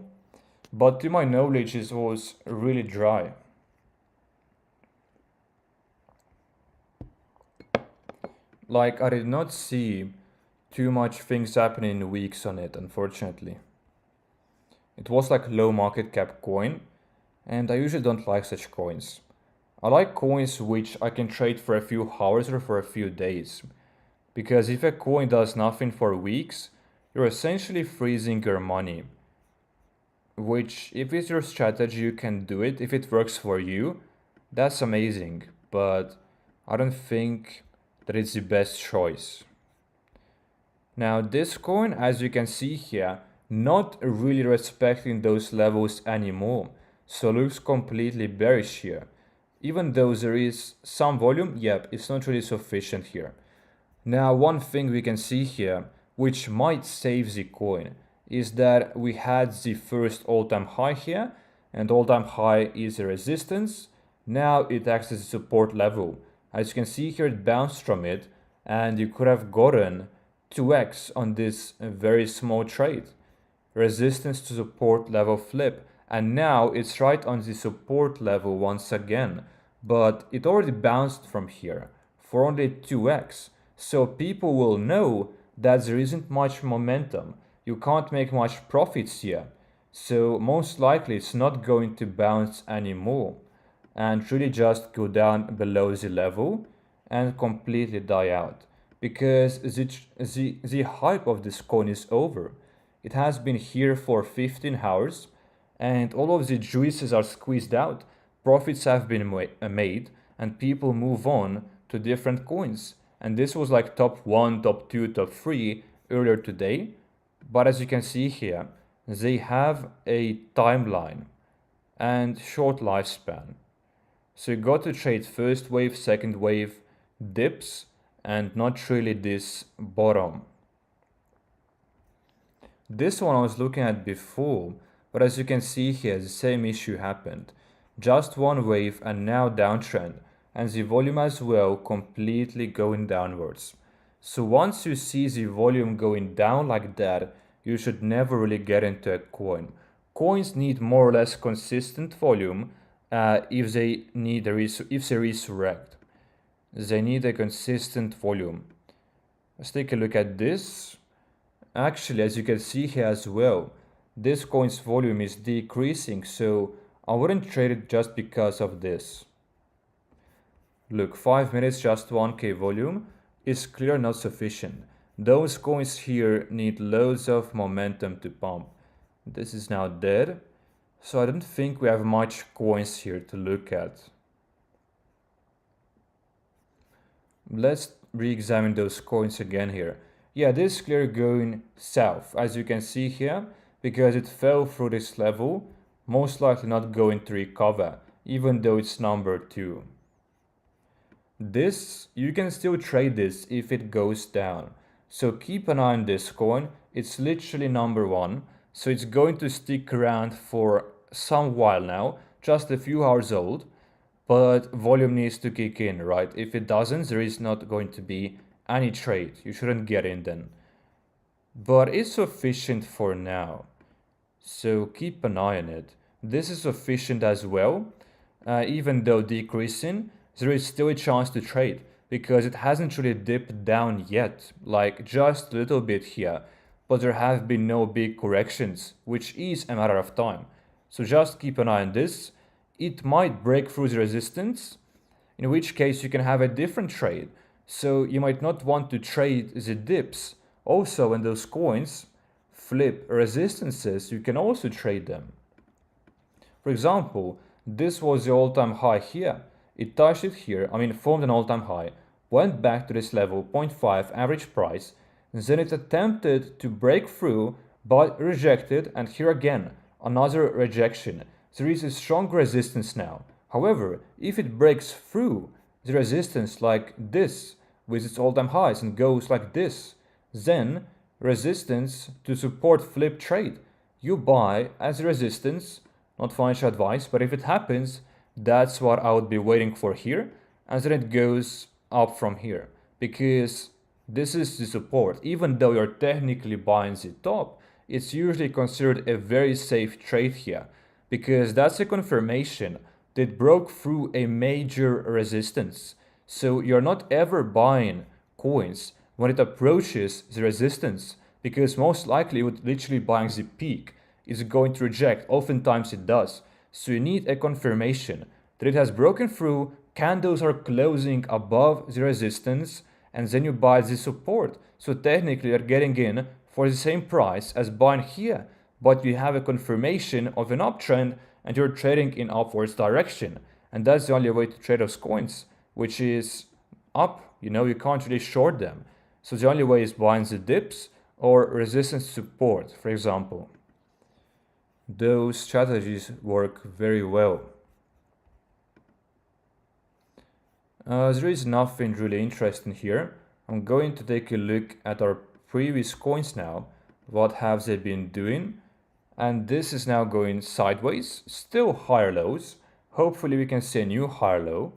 but to my knowledge it was really dry. Like I did not see too much things happening in weeks on it, unfortunately. It was like low market cap coin, and I usually don't like such coins. I like coins which I can trade for a few hours or for a few days. Because if a coin does nothing for weeks, you're essentially freezing your money. Which, if it's your strategy, you can do it if it works for you. That's amazing, but I don't think that it's the best choice. Now this coin, as you can see here, not really respecting those levels anymore, so looks completely bearish here. Even though there is some volume, yep, it's not really sufficient here. Now one thing we can see here, which might save the coin, is that we had the first all-time high here, and all-time high is a resistance. Now it acts as a support level. As you can see here, it bounced from it, and you could have gotten 2x on this very small trade. Resistance to support level flip, and now it's right on the support level once again, but it already bounced from here for only 2x, so people will know that there isn't much momentum. You can't make much profits here, so most likely it's not going to bounce anymore and really just go down below the level and completely die out, because the hype of this coin is over. It has been here for 15 hours and all of the juices are squeezed out. Profits have been made and people move on to different coins. And this was like top 1, top 2, top 3 earlier today. But as you can see here, they have a timeline and short lifespan. So you got to trade first wave, second wave, dips, and not really this bottom. This one I was looking at before, but as you can see here, the same issue happened. Just one wave and now downtrend, and the volume as well completely going downwards. So once you see the volume going down like that, you should never really get into a coin. Coins need more or less consistent volume if they resurrect. They need a consistent volume. Let's take a look at this. Actually, as you can see here as well, this coin's volume is decreasing, so I wouldn't trade it just because of this. Look, 5 minutes, just 1k volume is clearly not sufficient. Those coins here need loads of momentum to pump. This is now dead, so I don't think we have much coins here to look at. Let's re-examine those coins again here. Yeah, this is clearly going south, as you can see here, because it fell through this level, most likely not going to recover, even though it's number 2. This, you can still trade this if it goes down. So keep an eye on this coin. It's literally number 1, so it's going to stick around for some while now, just a few hours old. But volume needs to kick in, right? If it doesn't, there is not going to be any trade. You shouldn't get in then. But it's sufficient for now. So keep an eye on it. This is sufficient as well. Even though decreasing, there is still a chance to trade because it hasn't really dipped down yet, like just a little bit here. But there have been no big corrections, which is a matter of time. So just keep an eye on this. It might break through the resistance, in which case you can have a different trade. So you might not want to trade the dips. Also, when those coins flip resistances, you can also trade them. For example, this was the all-time high here. It touched it here, formed an all-time high, went back to this level, 0.5 average price, then it attempted to break through, but rejected, and here again, another rejection. There is a strong resistance now. However, if it breaks through the resistance like this, with its all-time highs and goes like this, then resistance to support flip trade. You buy as resistance, not financial advice, but if it happens, that's what I would be waiting for here, and then it goes up from here, because this is the support. Even though you're technically buying the top, it's usually considered a very safe trade here, because that's a confirmation that it broke through a major resistance. So you're not ever buying coins when it approaches the resistance, because most likely it would literally buying the peak. It's going to reject, oftentimes it does. So you need a confirmation that it has broken through, candles are closing above the resistance, and then you buy the support. So technically you're getting in for the same price as buying here, but you have a confirmation of an uptrend and you're trading in upwards direction. And that's the only way to trade those coins, which is up. You know, you can't really short them. So the only way is buying the dips or resistance support, for example. Those strategies work very well. There is nothing really interesting here. I'm going to take a look at our previous coins now. What have they been doing? And this is now going sideways, still higher lows. Hopefully we can see a new higher low.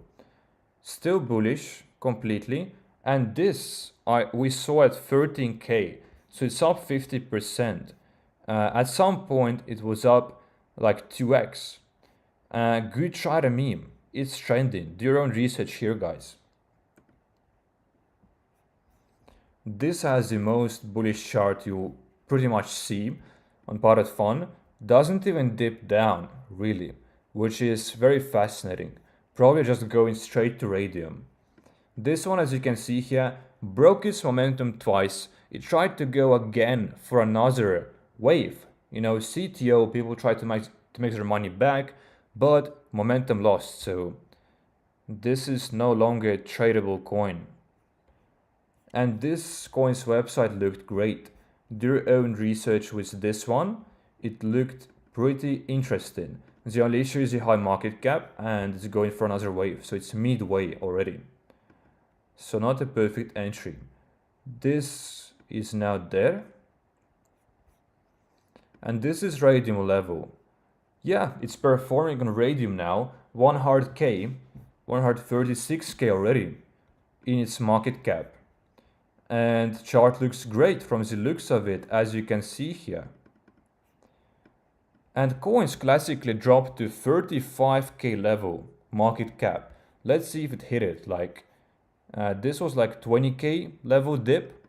Still bullish completely. And this we saw at 13k, so it's up 50%. At some point it was up like 2x. Good try to meme. It's trending. Do your own research here, guys. This has the most bullish chart you pretty much see on Parrot Fun. Doesn't even dip down, really, which is very fascinating. Probably just going straight to radium. This one, as you can see here, broke its momentum twice. It tried to go again for another wave. You know, CTO, people try to make their money back, but momentum lost. So this is no longer a tradable coin. And this coin's website looked great. Do your own research with this one. It looked pretty interesting. The only issue is the high market cap and it's going for another wave. So it's midway already. So not a perfect entry. This is now there. And this is radium level. Yeah, it's performing on radium now. 100k, 136k already in its market cap. And chart looks great from the looks of it, as you can see here. And coins classically dropped to 35k level market cap. Let's see if it hit it. Like this was like 20k level dip.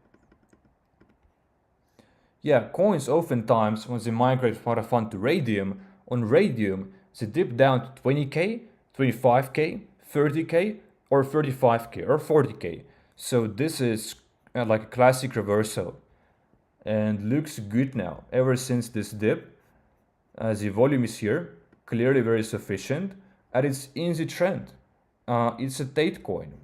Yeah, coins oftentimes when they migrate from a fund to radium, on radium they dip down to 20k, 25k, 30k, or 35k or 40k. So this is like a classic reversal and looks good now ever since this dip. The volume is here, clearly very sufficient, and it's in the trend. It's a Tate coin.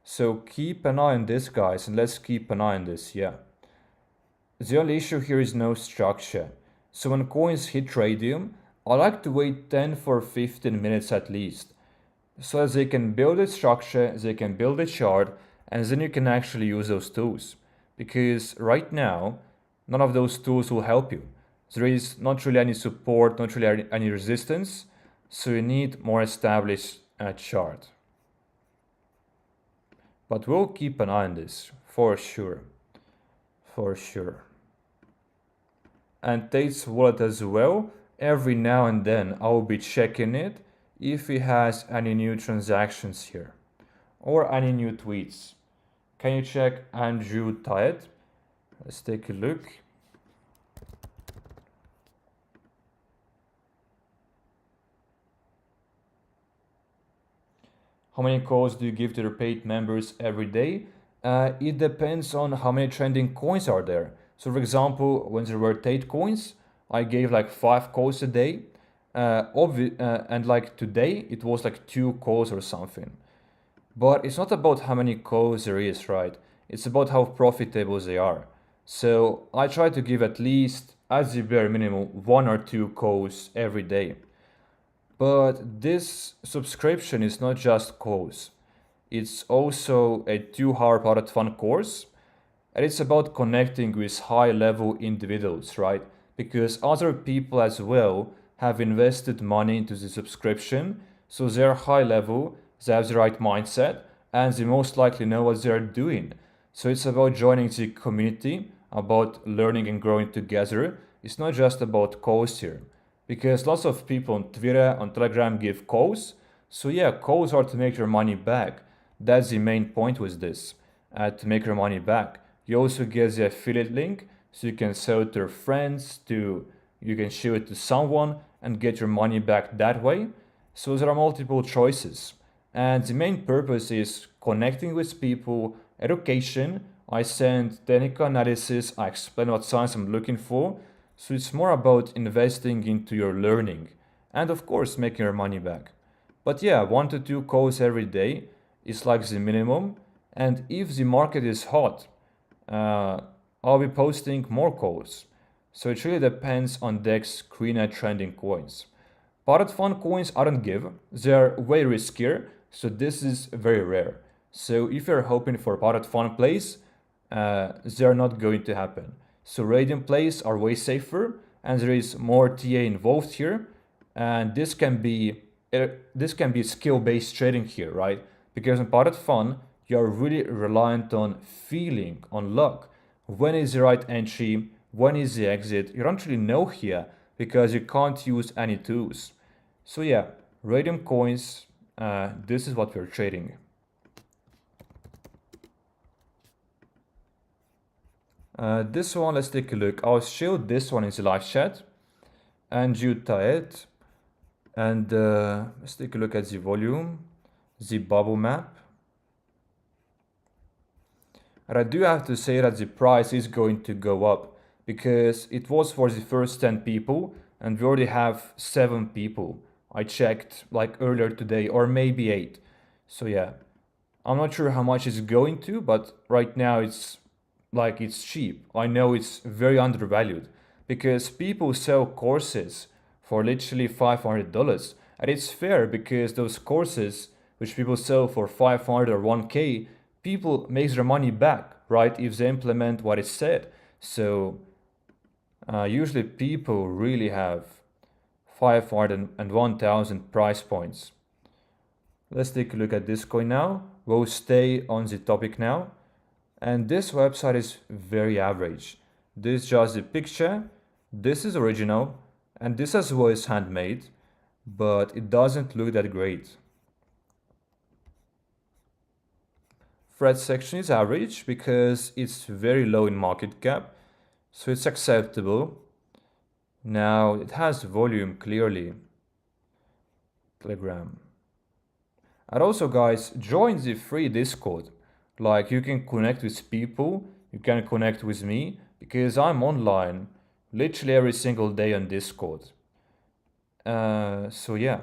So keep an eye on this, guys, and let's keep an eye on this, yeah. The only issue here is no structure. So when coins hit radium, I like to wait 10 for 15 minutes at least, so as they can build a structure, they can build a chart, and then you can actually use those tools. Because right now, none of those tools will help you. There is not really any support, not really any resistance, so you need more established chart. But we'll keep an eye on this, for sure. For sure. And Tate's wallet as well. Every now and then I will be checking it if he has any new transactions here or any new tweets. Can you check Andrew Tate? Let's take a look. How many calls do you give to your paid members every day? It depends on how many trending coins are there. So for example, when there were Tate coins, I gave like 5 calls a day. And like today, it was like 2 calls or something. But it's not about how many calls there is, right? It's about how profitable they are. So I try to give at least, as the bare minimum, 1 or 2 calls every day. But this subscription is not just calls. It's also a 2-hour Parrot Fun course. And it's about connecting with high-level individuals, right? Because other people as well have invested money into the subscription. So they're high level, they have the right mindset, and they most likely know what they're doing. So it's about joining the community, about learning and growing together. It's not just about calls here. Because lots of people on Twitter, on Telegram give calls. So yeah, calls are to make your money back. That's the main point with this, to make your money back. You also get the affiliate link, so you can sell it to your friends, you can show it to someone and get your money back that way. So there are multiple choices. And the main purpose is connecting with people, education. I send technical analysis, I explain what science I'm looking for. So it's more about investing into your learning and of course making your money back. But yeah, 1 to 2 calls every day is like the minimum, and if the market is hot, I'll be posting more calls. So it really depends on DEX green trending coins. Parrot fund coins I don't give, they're way riskier, so this is very rare. So if you're hoping for parrot fund plays, they're not going to happen. So radium plays are way safer, and there is more TA involved here, and this can be skill-based trading here, right? Because in parrot fund, you're really reliant on feeling, on luck. When is the right entry? When is the exit? You don't really know here because you can't use any tools. So yeah, radium coins, this is what we're trading. This one, let's take a look. I'll show this one in the live chat. And you Tate. And let's take a look at the volume, the bubble map. And I do have to say that the price is going to go up because it was for the first 10 people and we already have 7 people. I checked like earlier today, or maybe 8. So yeah, I'm not sure how much it's going to, but right now it's like it's cheap. I know it's very undervalued because people sell courses for literally $500, and it's fair because those courses which people sell for 500 or 1K, people make their money back, right, if they implement what is said. So usually people really have 500 and 1000 price points. Let's take a look at this coin now. We'll stay on the topic now. And this website is very average. This is just the picture. This is original. And this as well is handmade. But it doesn't look that great. Thread section is average because it's very low in market cap. So it's acceptable. Now it has volume clearly. Telegram. And also guys, join the free Discord. Like you can connect with people, you can connect with me, because I'm online literally every single day on Discord. So yeah,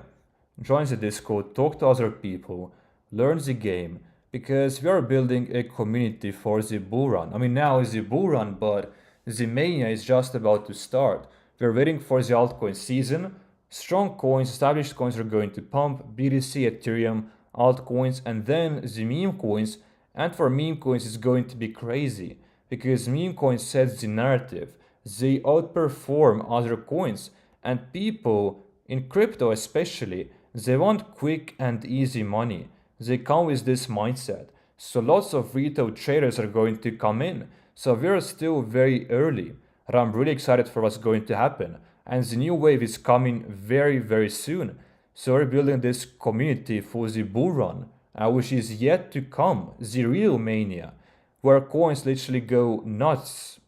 join the Discord, talk to other people, learn the game, because we are building a community for the bull run. I mean, now is the bull run, but the mania is just about to start. We're waiting for the altcoin season. Strong coins, established coins are going to pump, BTC, Ethereum, altcoins, and then the meme coins. And for meme coins, it's going to be crazy because meme coins sets the narrative. They outperform other coins, and people in crypto especially, they want quick and easy money. They come with this mindset. So lots of retail traders are going to come in. So we're still very early, and I'm really excited for what's going to happen. And the new wave is coming very, very soon. So we're building this community for the bull run, which is yet to come, the real mania, where coins literally go nuts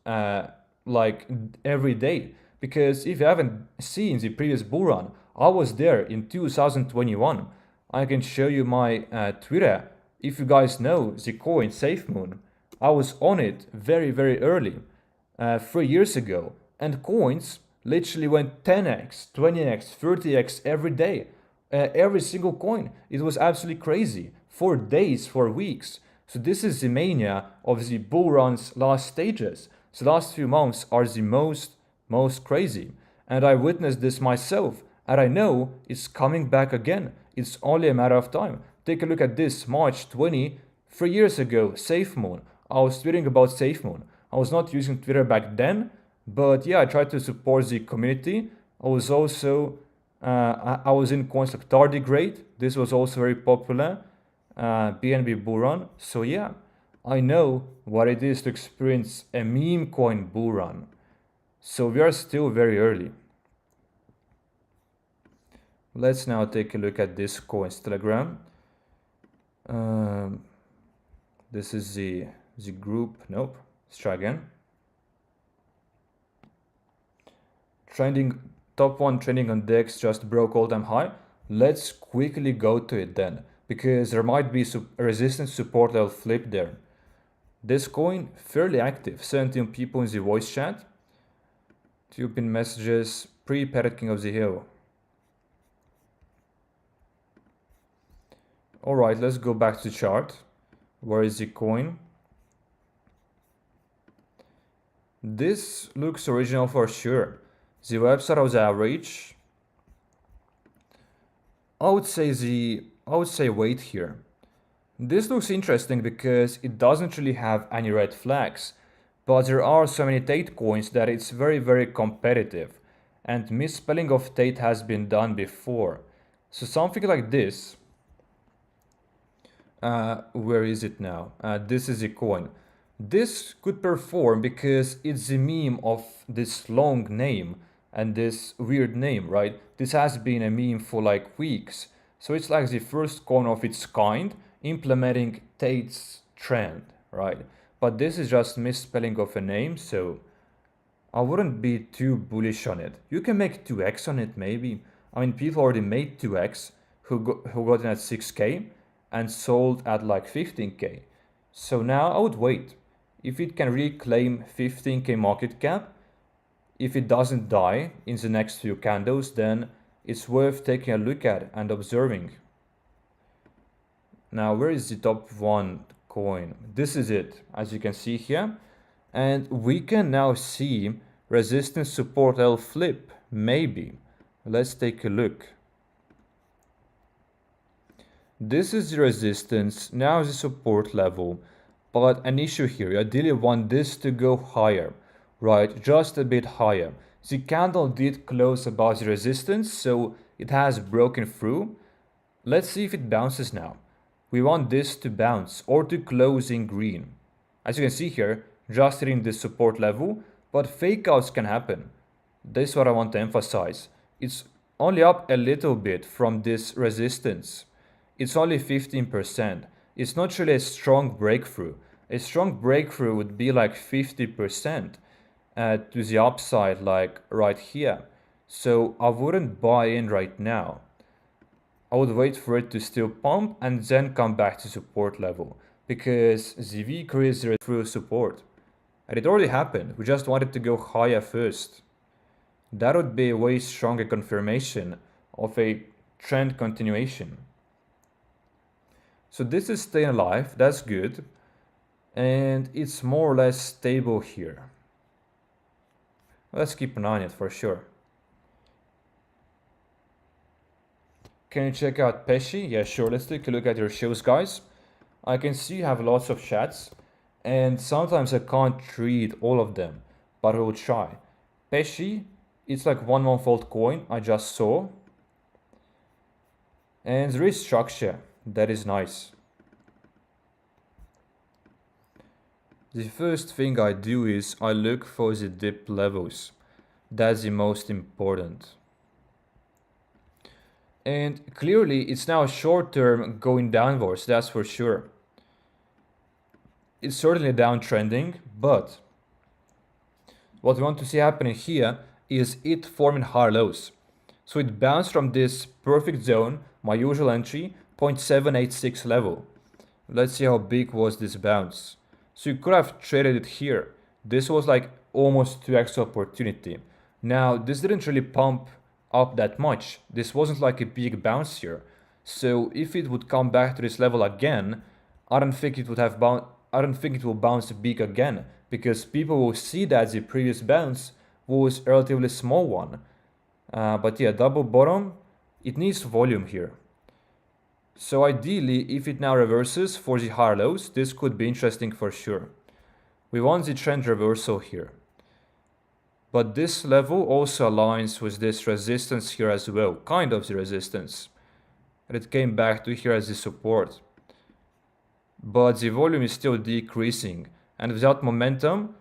like every day. Because if you haven't seen the previous bull run, I was there in 2021. I can show you my Twitter. If you guys know the coin SafeMoon, I was on it very, very early, 3 years ago. And coins literally went 10x, 20x, 30x every day. Every single coin. It was absolutely crazy. For days, for weeks. So this is the mania of the bull run's last stages. The last few months are the most crazy. And I witnessed this myself. And I know it's coming back again. It's only a matter of time. Take a look at this, March 20, 3 years ago, SafeMoon. I was tweeting about SafeMoon. I was not using Twitter back then, but yeah, I tried to support the community. I was also, I was in coins like Tardigrade. This was also very popular. BNB bull run. So yeah, I know what it is to experience a meme coin bull run. So we are still very early. Let's now take a look at this coin's Telegram. This is the group. Nope. Let's try again. Trending top 1 trending on DEX just broke all-time high. Let's quickly go to it then, because there might be resistance support level flip there. This coin fairly active. 17 people in the voice chat. 2 pin messages. Pre-Parrot King of the Hill. All right, let's go back to chart. Where is the coin? This looks original for sure. The website was average. I would say wait here. This looks interesting because it doesn't really have any red flags, but there are so many Tate coins that it's very competitive, and misspelling of Tate has been done before. So something like this, where is it now? This is a coin. This could perform because it's the meme of this long name and this weird name, right? This has been a meme for like weeks. So it's like the first coin of its kind implementing Tate's trend, right? But this is just misspelling of a name, so I wouldn't be too bullish on it. You can make 2x on it maybe. I mean, people already made 2x who got in at 6k and sold at like 15k. So now I would wait. If it can reclaim 15k market cap, if it doesn't die in the next few candles, then it's worth taking a look at and observing. Now, where is the top one coin? This is it, as you can see here. And we can now see resistance support L flip, maybe. Let's take a look. This is the resistance, now the support level. But an issue here, you ideally want this to go higher, right? Just a bit higher. The candle did close above the resistance, so it has broken through. Let's see if it bounces now. We want this to bounce or to close in green. As you can see here, just hitting this support level, but fake outs can happen. This is what I want to emphasize. It's only up a little bit from this resistance. It's only 15%. It's not really a strong breakthrough. A strong breakthrough would be like 50% to the upside, like right here. So I wouldn't buy in right now. I would wait for it to still pump and then come back to support level, because the week is through support. And it already happened, we just wanted to go higher first. That would be a way stronger confirmation of a trend continuation. So this is staying alive, that's good. And it's more or less stable here. Let's keep an eye on it for sure. Can you check out Pesci? Yeah, sure. Let's take a look at your shows, guys. I can see you have lots of chats, and sometimes I can't read all of them, but I will try. Pesci, it's like 1 month old coin I just saw. And there is structure, that is nice. The first thing I do is I look for the dip levels. That's the most important. And clearly it's now short term going downwards, that's for sure. It's certainly downtrending, but what we want to see happening here is it forming higher lows. So it bounced from this perfect zone, my usual entry, 0.786 level. Let's see how big was this bounce. So you could have traded it here. This was like almost 2x opportunity. Now this didn't really pump up that much. This wasn't like a big bounce here. So if it would come back to this level again, I don't think it will bounce big again, because people will see that the previous bounce was a relatively small one. But yeah, double bottom, it needs volume here. So ideally, if it now reverses for the higher lows, this could be interesting for sure. We want the trend reversal here. But this level also aligns with this resistance here as well, kind of the resistance. And it came back to here as the support. But the volume is still decreasing, and without momentum,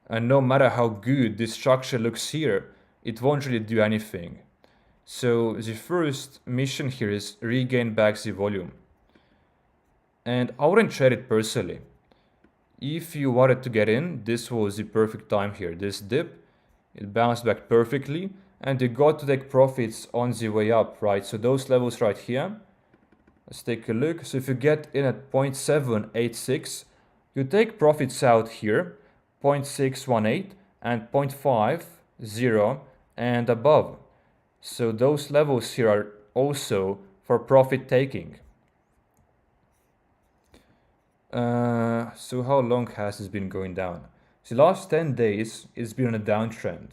and no matter how good this structure looks here, it won't really do anything. So the first mission here is regain back the volume. And I wouldn't trade it personally. If you wanted to get in, this was the perfect time here. This dip, it bounced back perfectly, and you got to take profits on the way up, right? So those levels right here, let's take a look. So if you get in at 0.786, you take profits out here, 0.618 and 0.50 and above. So those levels here are also for profit taking. So how long has this been going down? The last 10 days it's been on a downtrend.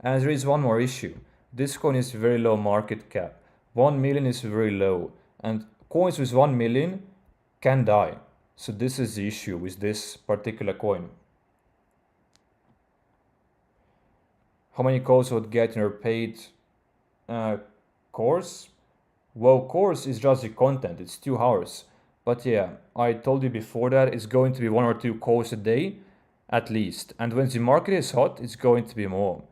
And there is one more issue. This coin is very low market cap. 1 million is very low. And coins with 1 million can die. So this is the issue with this particular coin. How many calls would get in your paid course? Well, course is just the content. It's 2 hours. But yeah, I told you before that it's going to be 1 or 2 calls a day at least. And when the market is hot, it's going to be more.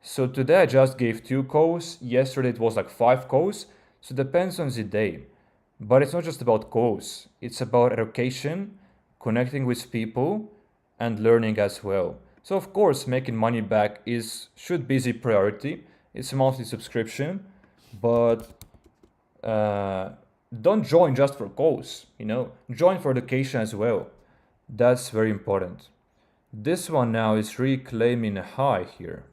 So today I just gave 2 calls. Yesterday it was like 5 calls. So it depends on the day. But it's not just about calls. It's about education, connecting with people, and learning as well. So of course, making money back should be the priority. It's a monthly subscription, but don't join just for calls. Join for education as well. That's very important. This one now is reclaiming a high here,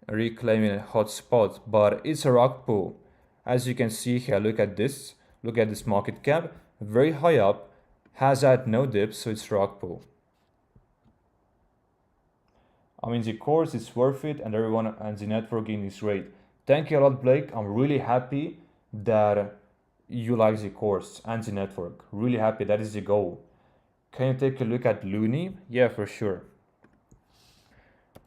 reclaiming a hot spot, but it's a rug pull. As you can see here, look at this market cap, very high up, has had no dip, so it's rug pull. I mean, the course is worth it, and everyone and the networking is great. Thank you a lot, Blake. I'm really happy that you like the course and the network. Really happy. That is the goal. Can you take a look at Looney? Yeah, for sure.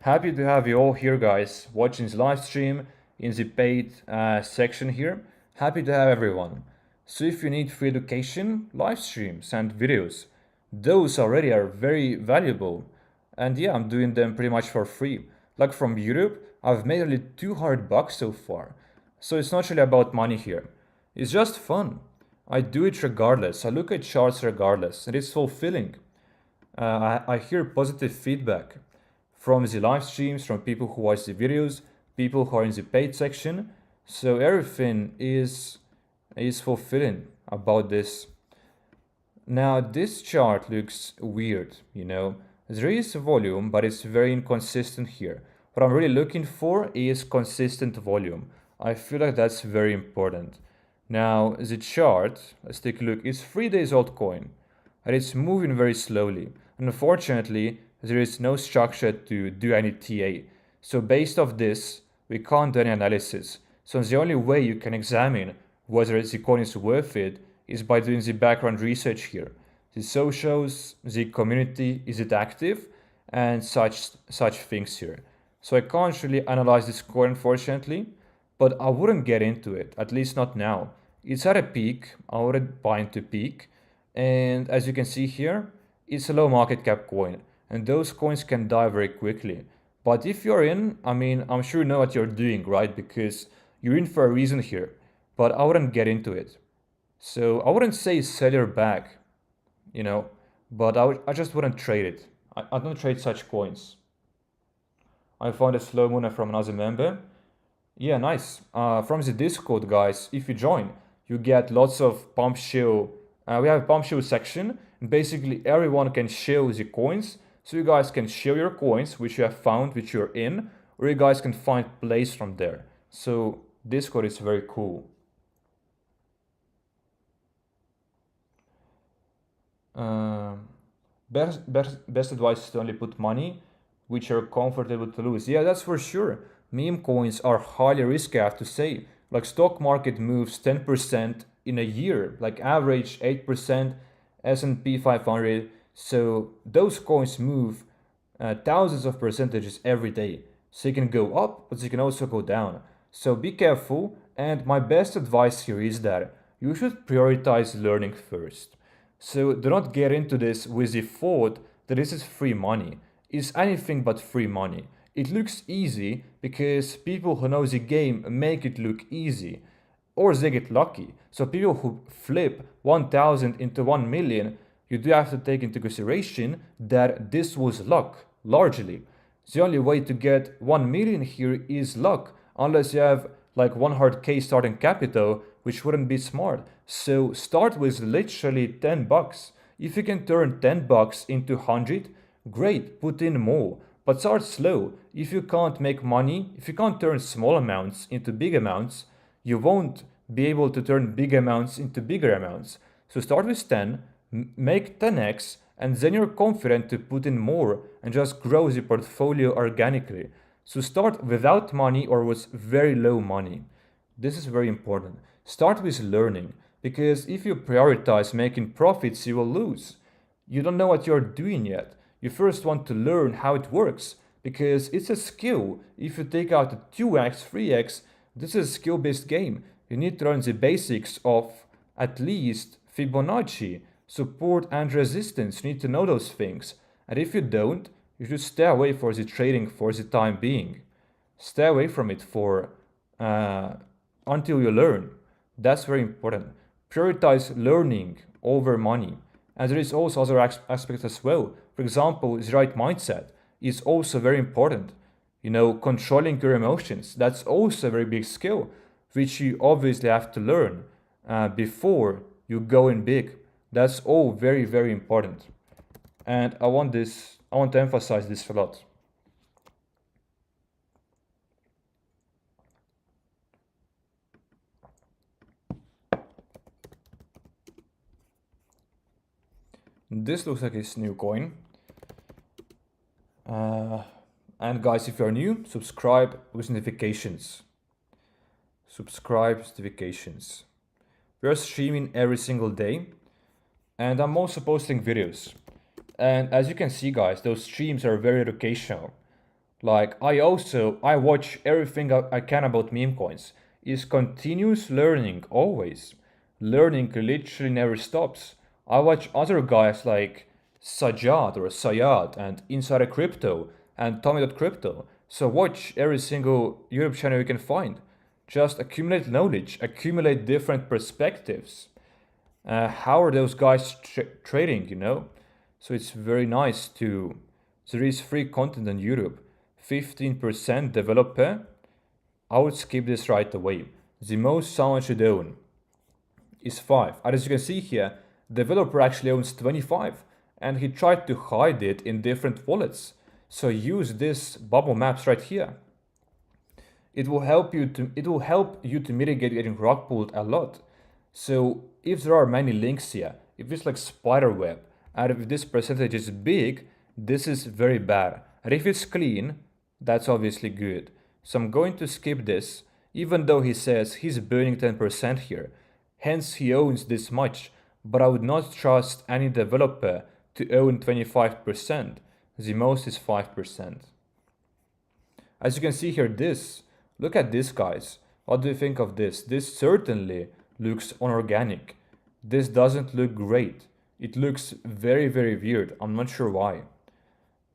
Happy to have you all here, guys, watching the live stream in the paid section here. Happy to have everyone. So if you need free education, live streams and videos, those already are very valuable. And yeah, I'm doing them pretty much for free. Like from Europe, I've made only $200 so far. So it's not really about money here. It's just fun. I do it regardless. I look at charts regardless, and it's fulfilling. I hear positive feedback from the live streams, from people who watch the videos, people who are in the paid section. So everything is fulfilling about this. Now this chart looks weird, There is volume, but it's very inconsistent here. What I'm really looking for is consistent volume. I feel like that's very important. Now the chart, let's take a look. It's 3 days old coin, and it's moving very slowly. And unfortunately, there is no structure to do any TA. So based off this, we can't do any analysis. So the only way you can examine whether the coin is worth it is by doing the background research here. The socials, the community, is it active, and such things here. So I can't really analyze this coin, unfortunately, but I wouldn't get into it, at least not now. It's at a peak, I wouldn't buy into peak, and as you can see here, it's a low market cap coin, and those coins can die very quickly. But if you're in, I mean, I'm sure you know what you're doing, right? Because you're in for a reason here, but I wouldn't get into it. So I wouldn't say sell your bag, but I just wouldn't trade it. I don't trade such coins. I found a slow moon from another member. Yeah, nice. From the Discord, guys, if you join, you get lots of pump show. We have a pump show section, and basically everyone can show the coins. So you guys can show your coins, which you have found, which you're in, or you guys can find plays from there. So Discord is very cool. Best advice is to only put money which you're comfortable to lose. Yeah, that's for sure. Meme coins are highly risky, I have to say. Like stock market moves 10% in a year, like average 8%, S&P 500. So those coins move thousands of percentages every day. So you can go up, but you can also go down. So be careful. And my best advice here is that you should prioritize learning first. So do not get into this with the thought that this is free money. It's anything but free money. It looks easy because people who know the game make it look easy, or they get lucky. So people who flip 1,000 into 1 million, you do have to take into consideration that this was luck, largely. The only way to get 1 million here is luck, unless you have like 100k starting capital, which wouldn't be smart. So start with literally $10. If you can turn $10 into 100, great, put in more. But start slow. If you can't make money, if you can't turn small amounts into big amounts, you won't be able to turn big amounts into bigger amounts. So start with 10, Make 10x, and then you're confident to put in more and just grow the portfolio organically. So start without money or with very low money. This is very important. Start with learning, because if you prioritize making profits, you will lose. You don't know what you're doing yet. You first want to learn how it works, because it's a skill. If you take out a 2x, 3x, this is a skill-based game. You need to learn the basics of at least Fibonacci, support and resistance. You need to know those things. And if you don't, you should stay away for the trading for the time being. Stay away from it for until you learn. That's very important. Prioritize learning over money. And there is also other aspects as well. For example, the right mindset is also very important. You know, controlling your emotions. That's also a very big skill, which you obviously have to learn before you go in big. That's all very, very important. And I want to emphasize this a lot. This looks like his new coin. And guys, if you're new, subscribe with notifications. Subscribe with notifications. We're streaming every single day, and I'm also posting videos. And as you can see, guys, those streams are very educational. Like, I watch everything I can about meme coins. Is continuous learning, always. Learning literally never stops. I watch other guys like Sayad and Insider Crypto and Tommy.crypto. So watch every single YouTube channel you can find. Just accumulate knowledge, accumulate different perspectives. How are those guys trading, you know? So it's very nice to... There is free content on YouTube. 15% developer. I would skip this right away. The most someone should own is 5. And as you can see here, developer actually owns 25. And he tried to hide it in different wallets. So use this bubble maps right here. It will help you to mitigate getting rug pulled a lot. So if there are many links here, if it's like spider web, and if this percentage is big, this is very bad. And if it's clean, that's obviously good. So I'm going to skip this, even though he says he's burning 10% here. Hence he owns this much, but I would not trust any developer to own 25%. The most is 5%. As you can see here, look at this, guys. What do you think of this? This certainly looks unorganic. This doesn't look great. It looks very, very weird. I'm not sure why.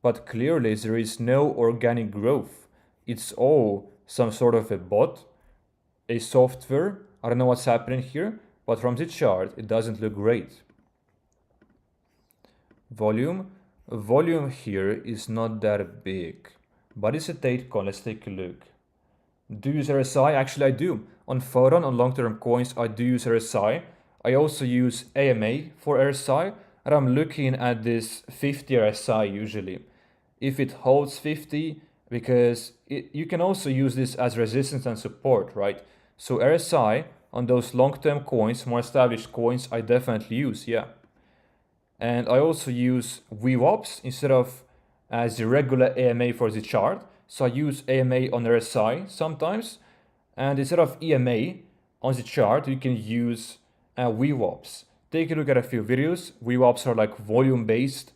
But clearly there is no organic growth. It's all some sort of a bot, a software. I don't know what's happening here, but from the chart, it doesn't look great. Volume here is not that big, but it's a Tate coin. Let's take a look. Do you use RSI? Actually, I do. On Photon, on long-term coins, I do use RSI. I also use AMA for RSI, and I'm looking at this 50 RSI usually. If it holds 50, because you can also use this as resistance and support, right? So RSI on those long-term coins, more established coins, I definitely use, yeah. And I also use VWAPs instead of as the regular AMA for the chart. So I use AMA on RSI sometimes. And instead of EMA on the chart, you can use VWAPs. Take a look at a few videos. VWAPs are like volume-based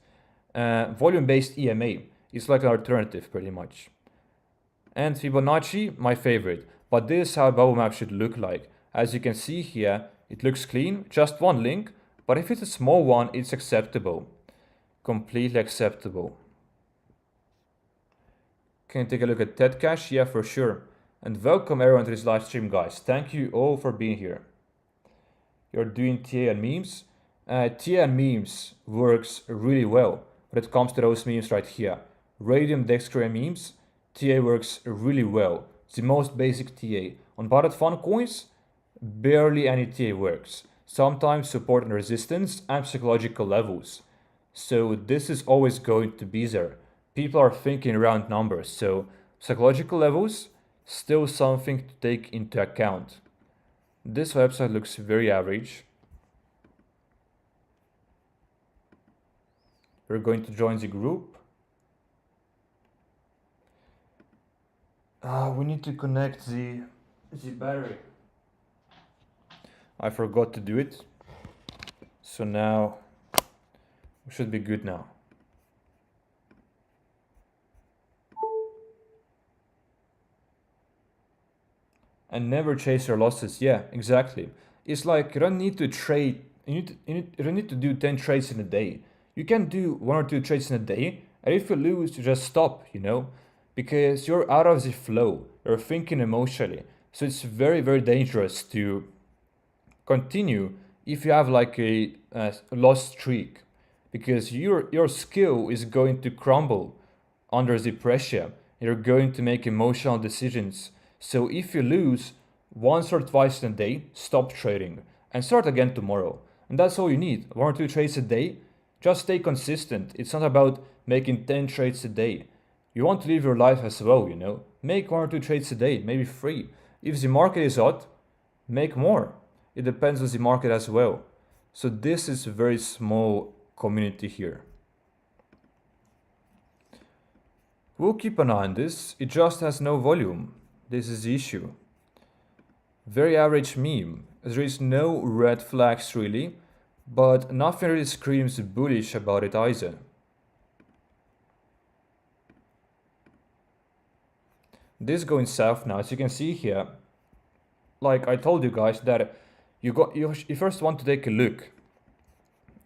EMA. It's like an alternative pretty much. And Fibonacci, my favorite. But this is how a bubble map should look like. As you can see here, it looks clean, just one link. But if it's a small one, it's acceptable. Completely acceptable. Can you take a look at Tate Cash? Yeah, for sure. And welcome everyone to this live stream, guys. Thank you all for being here. You're doing TA and memes. TA and memes works really well when it comes to those memes right here. Radium, Dextra memes, TA works really well. It's the most basic TA. On Botted Fun coins, barely any TA works. Sometimes support and resistance and psychological levels. So this is always going to be there. People are thinking around numbers, so psychological levels, still something to take into account. This website looks very average. We're going to join the group. We need to connect the battery. I forgot to do it. So now we should be good now. And never chase your losses. Yeah, exactly. It's like you don't need to trade. You don't need to do 10 trades in a day. You can do 1 or 2 trades in a day, and if you lose, you just stop, you know, because you're out of the flow. You're thinking emotionally. So it's very, very dangerous to continue if you have like a lost streak, because your skill is going to crumble under the pressure. You're going to make emotional decisions. So if you lose once or twice in a day, stop trading and start again tomorrow. And that's all you need. 1 or 2 trades a day. Just stay consistent. It's not about making 10 trades a day. You want to live your life as well, you know. Make 1 or 2 trades a day, maybe 3. If the market is hot, make more. It depends on the market as well. So this is a very small community here. We'll keep an eye on this. It just has no volume. This is the issue. Very average meme. There is no red flags really, but nothing really screams bullish about it either. This is going south now, as you can see here. Like I told you guys that you first want to take a look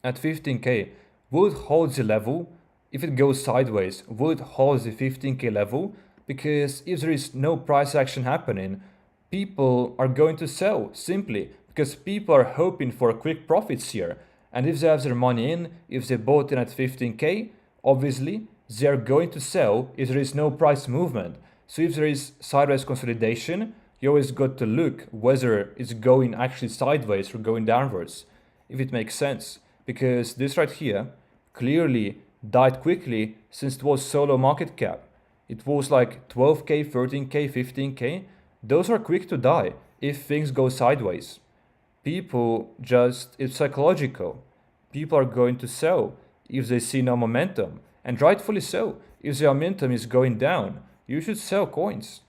at 15k. Will it hold the level? If it goes sideways, will it hold the 15k level? Because if there is no price action happening, people are going to sell simply because people are hoping for quick profits here. And if they have their money in, if they bought in at 15k, obviously they are going to sell if there is no price movement. So if there is sideways consolidation, you always got to look whether it's going actually sideways or going downwards, if it makes sense. Because this right here clearly died quickly since it was solo market cap. It was like 12k, 13k, 15k. Those are quick to die if things go sideways. People just, it's psychological. People are going to sell if they see no momentum. And rightfully so. If the momentum is going down, you should sell coins.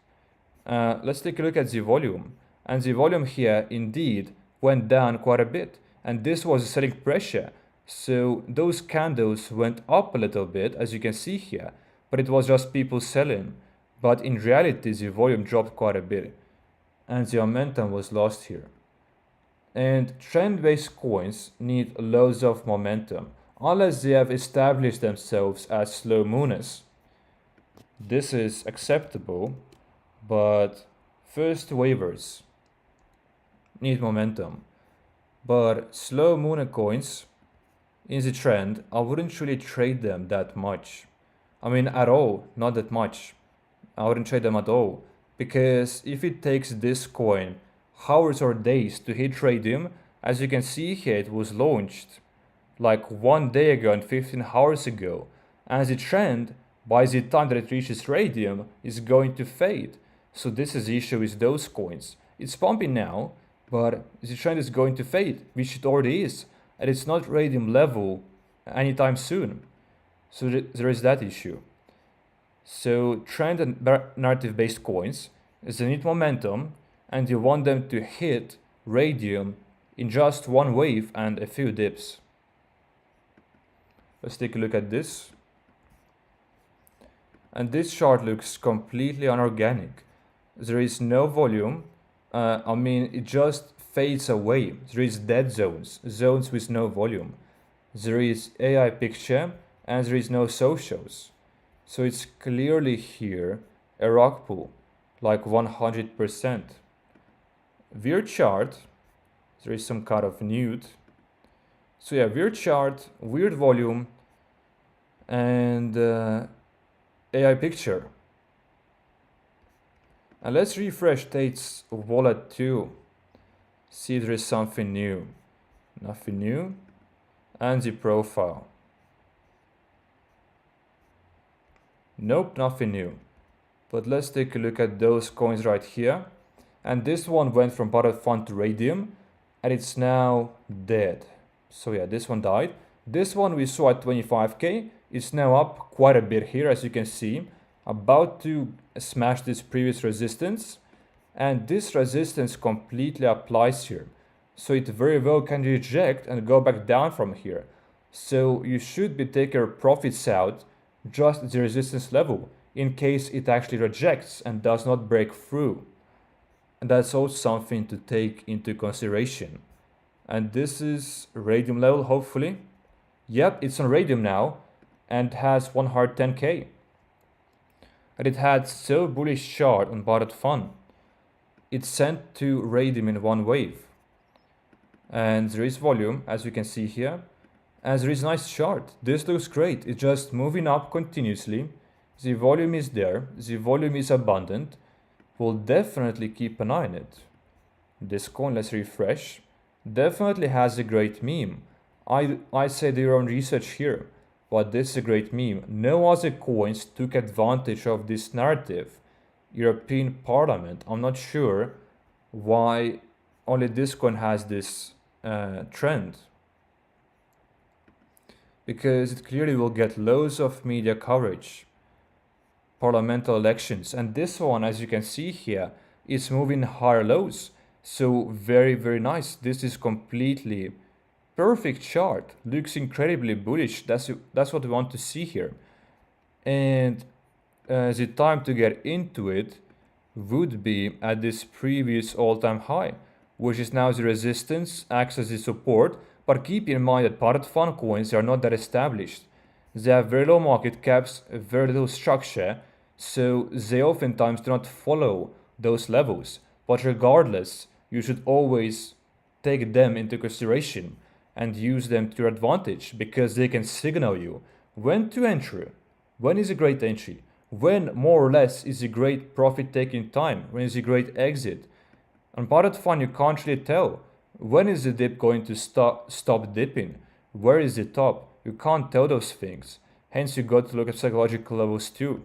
Let's take a look at the volume. And the volume here indeed went down quite a bit. And this was a selling pressure. So those candles went up a little bit, as you can see here. But it was just people selling. But in reality, the volume dropped quite a bit. And the momentum was lost here. And trend-based coins need loads of momentum, unless they have established themselves as slow mooners. This is acceptable, but first waivers need momentum. But slow mooner coins in the trend, I wouldn't really trade them that much. I mean, at all, not that much. I wouldn't trade them at all. Because if it takes this coin hours or days to hit radium, as you can see here, it was launched like 1 day ago and 15 hours ago. And the trend, by the time that it reaches radium, is going to fade. So this is the issue with those coins. It's pumping now, but the trend is going to fade, which it already is. And it's not radium level anytime soon. So there is that issue. So trend and narrative based coins, they need momentum, and you want them to hit radium in just one wave and a few dips. Let's take a look at this. And this chart looks completely unorganic. There is no volume. I mean, it just fades away. There is dead zones, zones with no volume. There is AI picture and there is no socials. So it's clearly here a rock pool, like 100%. Weird chart, there is some kind of nude. So yeah, weird chart, weird volume, and AI picture. And let's refresh Tate's wallet too. See if there is something new. Nothing new. And the profile. Nope, nothing new. But let's take a look at those coins right here. And this one went from bottom fund to radium, and it's now dead. So yeah, this one died. This one we saw at 25k. It's now up quite a bit here, as you can see, about to smash this previous resistance, and this resistance completely applies here, so it very well can reject and go back down from here. So you should be taking your profits out just at the resistance level in case it actually rejects and does not break through. And that's also something to take into consideration. And this is radium level, hopefully. Yep, it's on radium now and has 110k. And it had so bullish chart on Botted Fun. It's sent to radium in one wave. And there is volume, as you can see here. And there is a nice chart. This looks great. It's just moving up continuously. The volume is there. The volume is abundant. We'll definitely keep an eye on it. This coin, let's refresh. Definitely has a great meme. I say their own research here, but this is a great meme. No other coins took advantage of this narrative. European Parliament, I'm not sure why only this coin has this trend. Because it clearly will get loads of media coverage. Parliamentary elections, and this one, as you can see here, is moving higher lows. So very, very nice. This is completely perfect chart. Looks incredibly bullish. That's what we want to see here. And the time to get into it would be at this previous all-time high, which is now the resistance, acts as the support. But keep in mind that Botted Fun coins are not that established. They have very low market caps, very little structure, so they oftentimes do not follow those levels. But regardless, you should always take them into consideration and use them to your advantage, because they can signal you when to enter, when is a great entry, when more or less is a great profit taking time, when is a great exit. On Botted Fun you can't really tell when is the dip going to stop dipping, where is the top. You can't tell those things, hence you got to look at psychological levels too.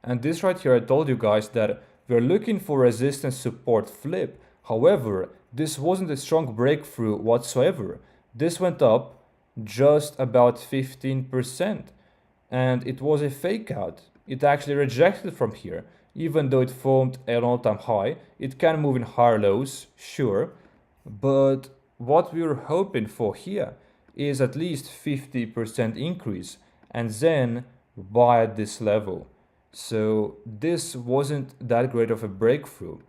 And this right here, I told you guys that we're looking for resistance support flip. However, this wasn't a strong breakthrough whatsoever. This went up just about 15%, and it was a fake out. It actually rejected from here. Even though it formed an all-time high, it can move in higher lows, sure, but what we were hoping for here is at least 50% increase and then buy at this level. So this wasn't that great of a breakthrough.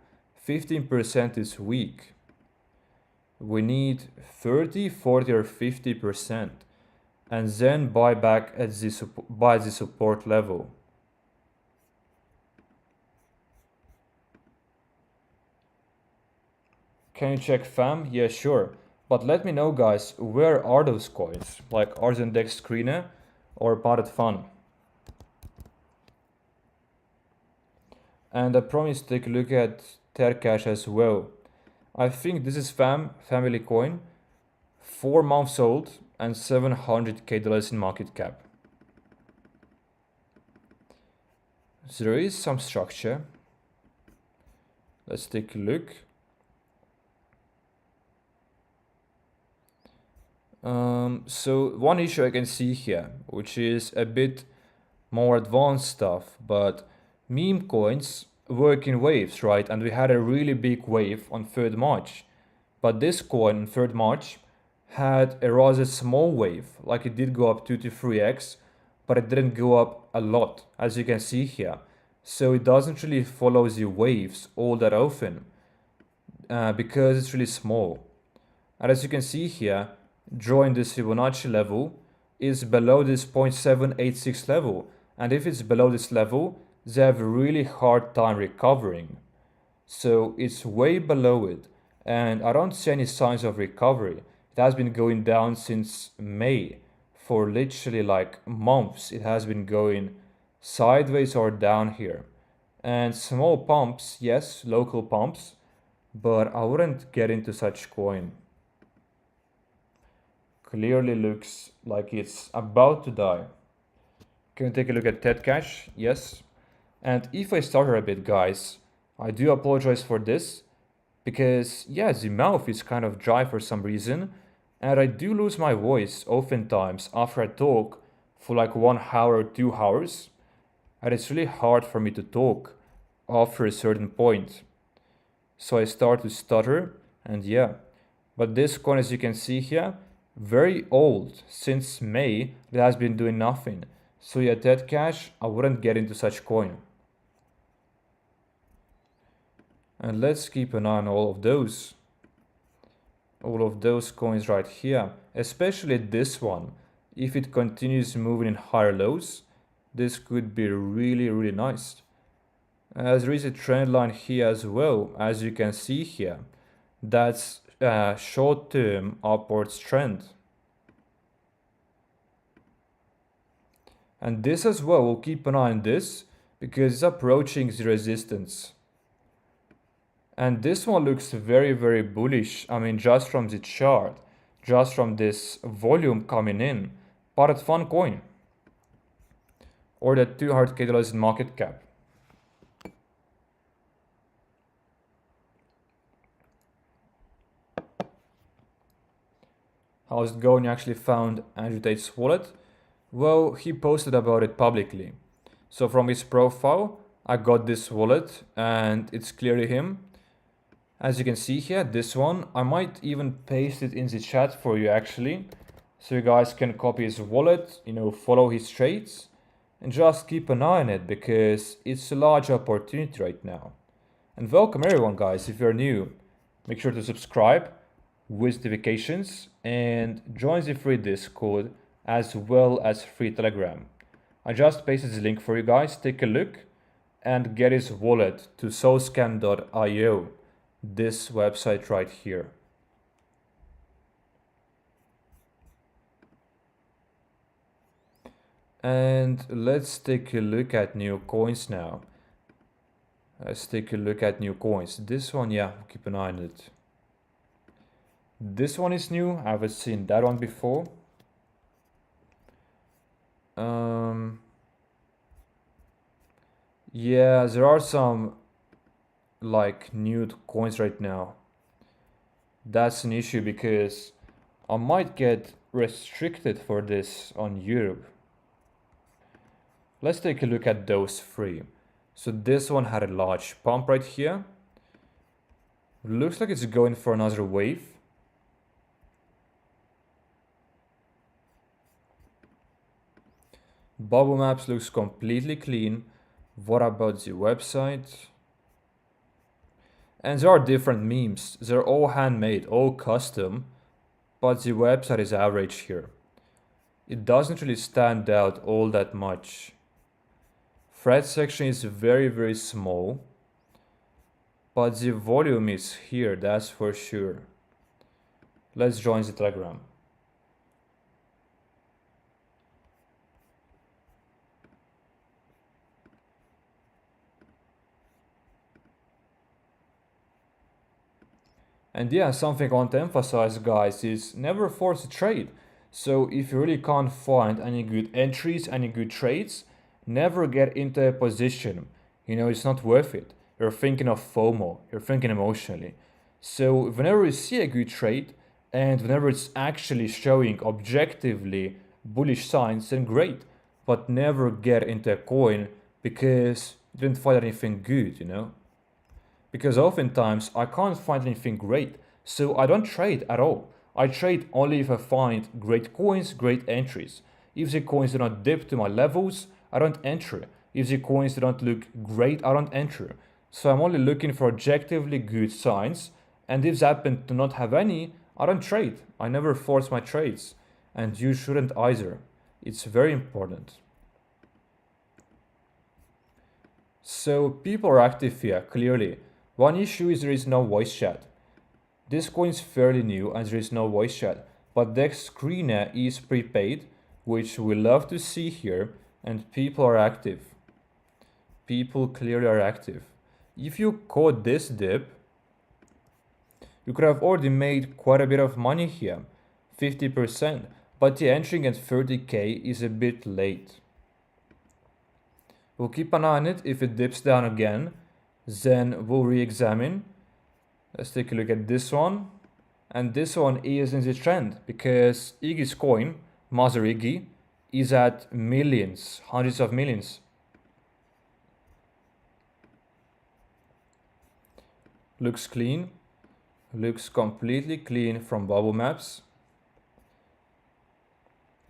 15% is weak. We need 30, 40 or 50% and then buy back at the support level. Can you check fam? Yeah, sure. But let me know, guys, where are those coins? Like Arzendex Screener or Botted Fun? And I promise to take a look at Tercash as well. I think this is family coin, 4 months old and $700k in market cap. So there is some structure. Let's take a look. So one issue I can see here, which is a bit more advanced stuff, but meme coins work in waves, right? And we had a really big wave on 3rd March. But this coin on 3rd March had a rather small wave, like it did go up 2 to 3x, but it didn't go up a lot, as you can see here. So it doesn't really follow the waves all that often, because it's really small. And as you can see here, drawing this Fibonacci level is below this 0.786 level, and if it's below this level, they have a really hard time recovering. So it's way below it, and I don't see any signs of recovery. It has been going down since May. For literally like months, it has been going sideways or down here. And small pumps, yes, local pumps, but I wouldn't get into such coin. Clearly looks like it's about to die. Can you take a look at Tetcash? Yes. And if I stutter a bit, guys, I do apologize for this, because yeah, the mouth is kind of dry for some reason, And I do lose my voice oftentimes after I talk for like 1 hour or 2 hours. And it's really hard for me to talk after a certain point. So I start to stutter, and yeah. But this coin, as you can see here, very old. Since May, it has been doing nothing. So yeah, dead cash, I wouldn't get into such coin. And let's keep an eye on all of those. All of those coins right here, especially this one. If it continues moving in higher lows, this could be really nice. As there is a trend line here as well, as you can see here. That's a short-term upwards trend. And this as well, we'll keep an eye on this because it's approaching the resistance. And this one looks very bullish. I mean, just from the chart, just from this volume coming in. But fun coin. Or the $200K in market cap. How's it going? You actually found Andrew Tate's wallet? Well, he posted about it publicly. So from his profile, I got this wallet and it's clearly him. As you can see here, this one, I might even paste it in the chat for you actually. So you guys can copy his wallet, follow his trades and just keep an eye on it because it's a large opportunity right now. And welcome everyone guys, if you're new, make sure to subscribe with notifications and join the free Discord as well as free Telegram. I just pasted the link for you guys, take a look and get his wallet to soulscan.io, this website right here. And let's take a look at new coins now. Let's take a look at new coins. This one, yeah, keep an eye on it. This one is new. I haven't seen that one before. Yeah, there are some like new coins right now. That's an issue because I might get restricted for this on Europe. Let's take a look at those three. So this one had a large pump right here. Looks like it's going for another wave. Bubble maps looks completely clean. What about the website? And there are different memes. They're all handmade, all custom, but the website is average here. It doesn't really stand out all that much. Thread section is very small, but the volume is here, that's for sure. Let's join the Telegram. And yeah, something I want to emphasize guys is never force a trade. So if you really can't find any good entries, any good trades, never get into a position. It's not worth it. You're thinking of FOMO, you're thinking emotionally. So whenever you see a good trade and whenever it's actually showing objectively bullish signs, then great. But never get into a coin because you didn't find anything good, Because oftentimes I can't find anything great, so I don't trade at all. I trade only if I find great coins, great entries. If the coins do not dip to my levels, I don't enter. If the coins do not look great, I don't enter. So I'm only looking for objectively good signs, and if they happen to not have any, I don't trade. I never force my trades, and you shouldn't either. It's very important. So people are active here, clearly. One issue is there is no voice chat. This coin is fairly new and there is no voice chat, but the screen is prepaid, which we love to see here, and people are active. People clearly are active. If you caught this dip, you could have already made quite a bit of money here, 50%, but the entering at 30K is a bit late. We'll keep an eye on it. If it dips down again, then we'll re-examine. Let's take a look at this one. and this one is in the trend because Iggy's coin, Mother Iggy, is at millions, hundreds of millions. Looks clean, looks completely clean from bubble maps.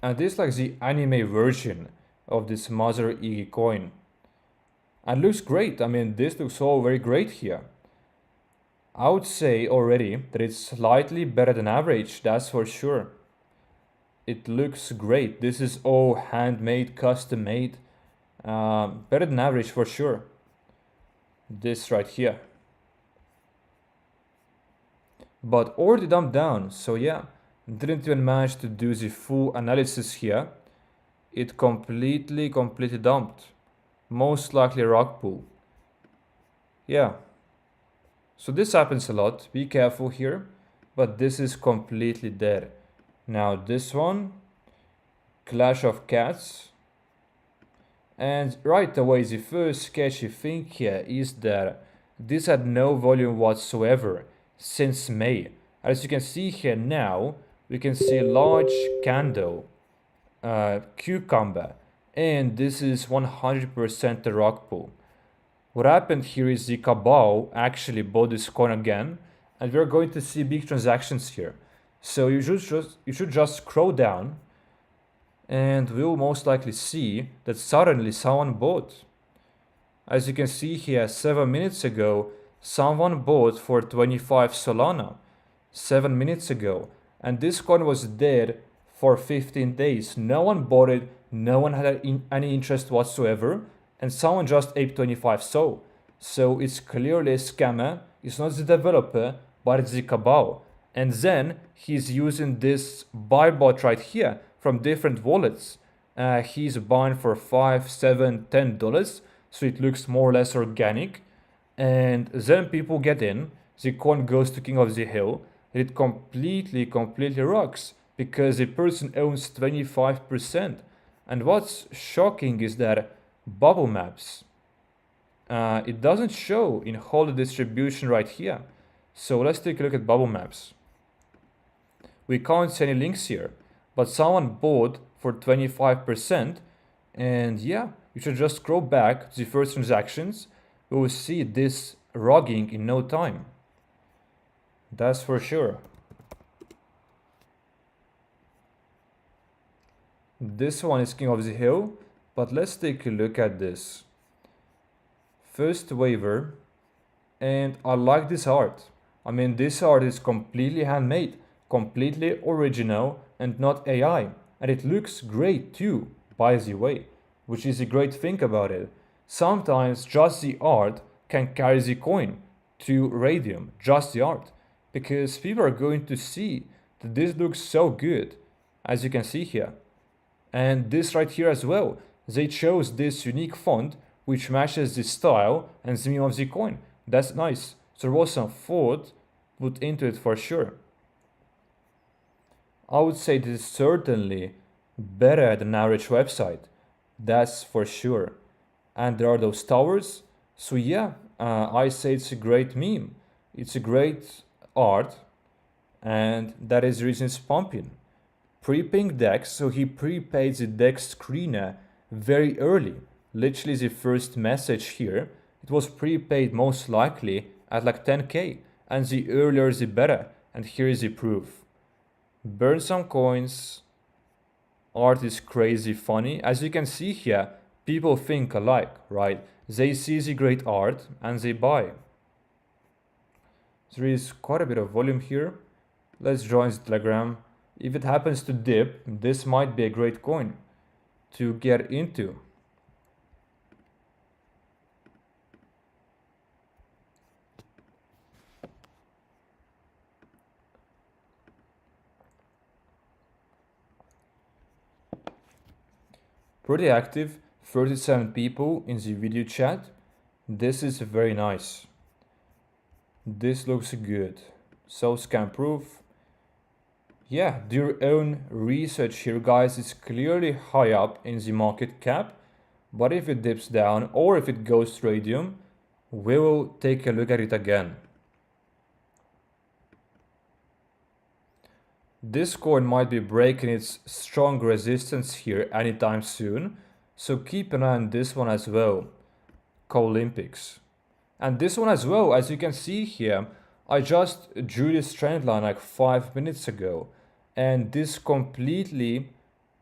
And this is like the anime version of this Mother Iggy coin. And looks great. I mean, this looks all very great here. I would say already that it's slightly better than average, that's for sure. It looks great. This is all handmade, custom made. Better than average for sure. This right here. But already dumped down, so yeah. Didn't even manage to do the full analysis here. It completely dumped. Most likely rug pull. Yeah. So this happens a lot. Be careful here. But this is completely dead. Now this one. Clash of Cats. And right away the first sketchy thing here is that this had no volume whatsoever since May. As you can see here now, we can see a large candle, cucumber, and this is 100% a rug pull. What happened here is the cabal actually bought this coin again, and we're going to see big transactions here. So you should just scroll down, and we'll most likely see that suddenly someone bought. As you can see here, 7 minutes ago, someone bought for 25 Solana. 7 minutes ago. And this coin was dead for 15 days. No one bought it, no one had any interest whatsoever, and someone just aped 25 SOL. So it's clearly a scammer. It's not the developer, but it's the cabal. And then he's using this buy bot right here from different wallets. He's buying for $5, $7, $10, so it looks more or less organic. And then people get in, the coin goes to King of the Hill, and it completely rocks because the person owns 25%. And what's shocking is that bubble maps, it doesn't show in whole distribution right here. So let's take a look at bubble maps. We can't see any links here, but someone bought for 25%, and yeah, you should just scroll back to the first transactions. We will see this rugging in no time. That's for sure. This one is King of the Hill, but let's take a look at this. First waiver, and I like this art. I mean, this art is completely handmade, completely original, and not AI. And it looks great too, by the way, which is a great thing about it. Sometimes just the art can carry the coin to Radium, just the art, because people are going to see that this looks so good, as you can see here. And this right here as well, they chose this unique font which matches the style and the meme of the coin. That's nice. So there was some thought put into it for sure. I would say this is certainly better than average website. That's for sure. And there are those towers. So yeah, I say it's a great meme. It's a great art, and that is the reason it's pumping. Prepaying DEX, so he prepaid the DEX screener very early. Literally the first message here, it was prepaid most likely at like 10k, and the earlier the better. And here is the proof. Burn some coins. Art is crazy funny. As you can see here, people think alike, right? They see the great art and they buy. There is quite a bit of volume here. Let's join the Telegram. If it happens to dip, this might be a great coin to get into. Pretty active, 37 people in the video chat. This is very nice. This looks good. So scam proof. Yeah, do your own research here, guys. It's clearly high up in the market cap, but if it dips down or if it goes to Radium, we will take a look at it again. This coin might be breaking its strong resistance here anytime soon, so keep an eye on this one as well, Olympics. And this one as well, as you can see here, I just drew this trend line like 5 minutes ago, and this completely,